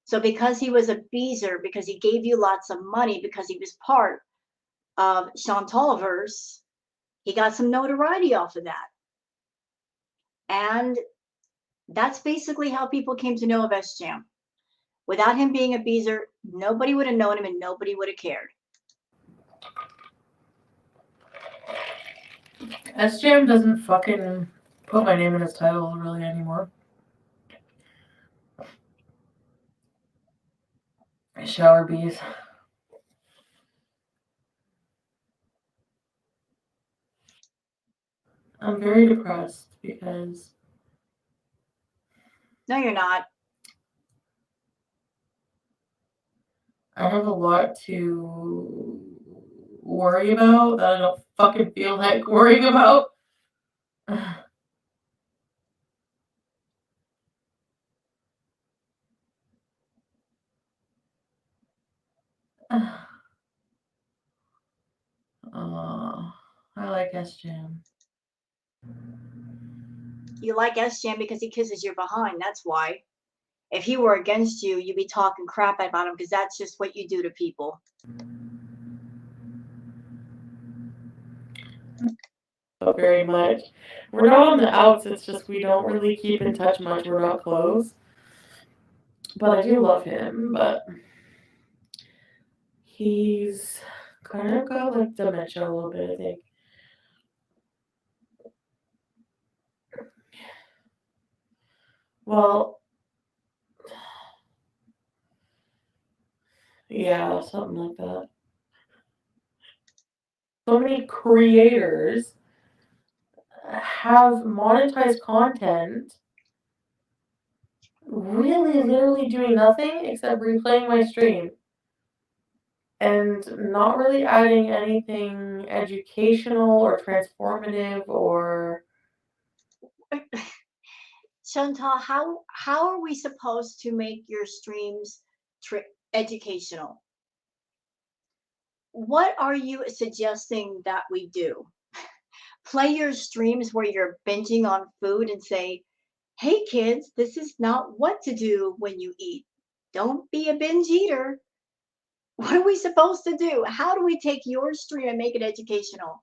So because he was a beezer, because he gave you lots of money, because he was part of Chantalverse, he got some notoriety off of that. And that's basically how people came to know of SJM. Without him being a beezer, nobody would have known him and nobody would have cared. SJM doesn't fucking put my name in his title really anymore. Shower bees. I'm very depressed because... No, you're not. I have a lot to worry about that I don't fucking feel like worrying about. I like SJM. You like SJM because he kisses your behind. That's why. If he were against you, you'd be talking crap about him because that's just what you do to people. very much. We're not on the outs, it's just we don't really keep in touch much. We're not close. But I do love him, but he's kind of got like dementia a little bit, I think. Well, yeah, something like that. So many creators have monetized content really literally doing nothing except replaying my stream and not really adding anything educational or transformative or Chantal, how are we supposed to make your streams educational? What are you suggesting that we do? Play your streams where you're binging on food and say, "Hey kids, this is not what to do when you eat. Don't be a binge eater." What are we supposed to do? How do we take your stream and make it educational?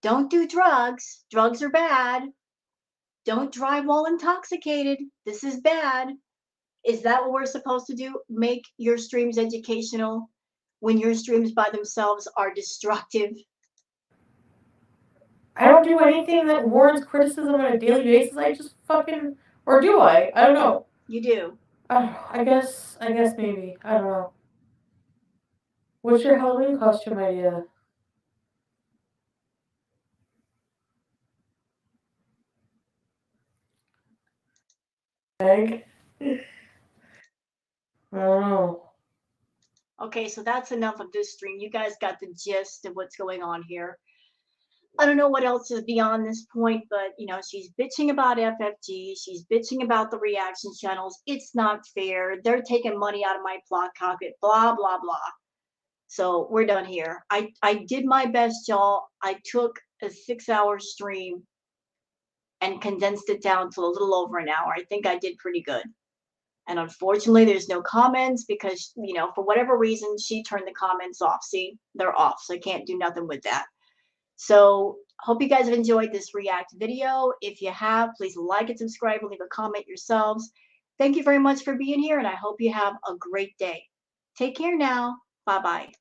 Don't do drugs. Drugs are bad. Don't drive while intoxicated. This is bad. Is that what we're supposed to do? Make your streams educational when your streams by themselves are destructive? I don't do anything that warrants criticism on a daily basis. I just fucking, or do I? I don't know. You do. I guess. I guess maybe. I don't know. What's your Halloween costume idea? Egg? I don't know. Okay, so that's enough of this stream. You guys got the gist of what's going on here. I don't know what else is beyond this point, but she's bitching about FFG. She's bitching about the reaction channels. It's not fair. They're taking money out of my plot pocket, blah, blah, blah. So we're done here. I did my best, y'all. I took a 6-hour stream and condensed it down to a little over an hour. I think I did pretty good. And unfortunately, there's no comments because, for whatever reason, she turned the comments off. See, they're off. So I can't do nothing with that. So hope you guys have enjoyed this react video. If you have, please like and subscribe and leave a comment yourselves. Thank you very much for being here, and I hope you have a great day. Take care now. Bye-bye.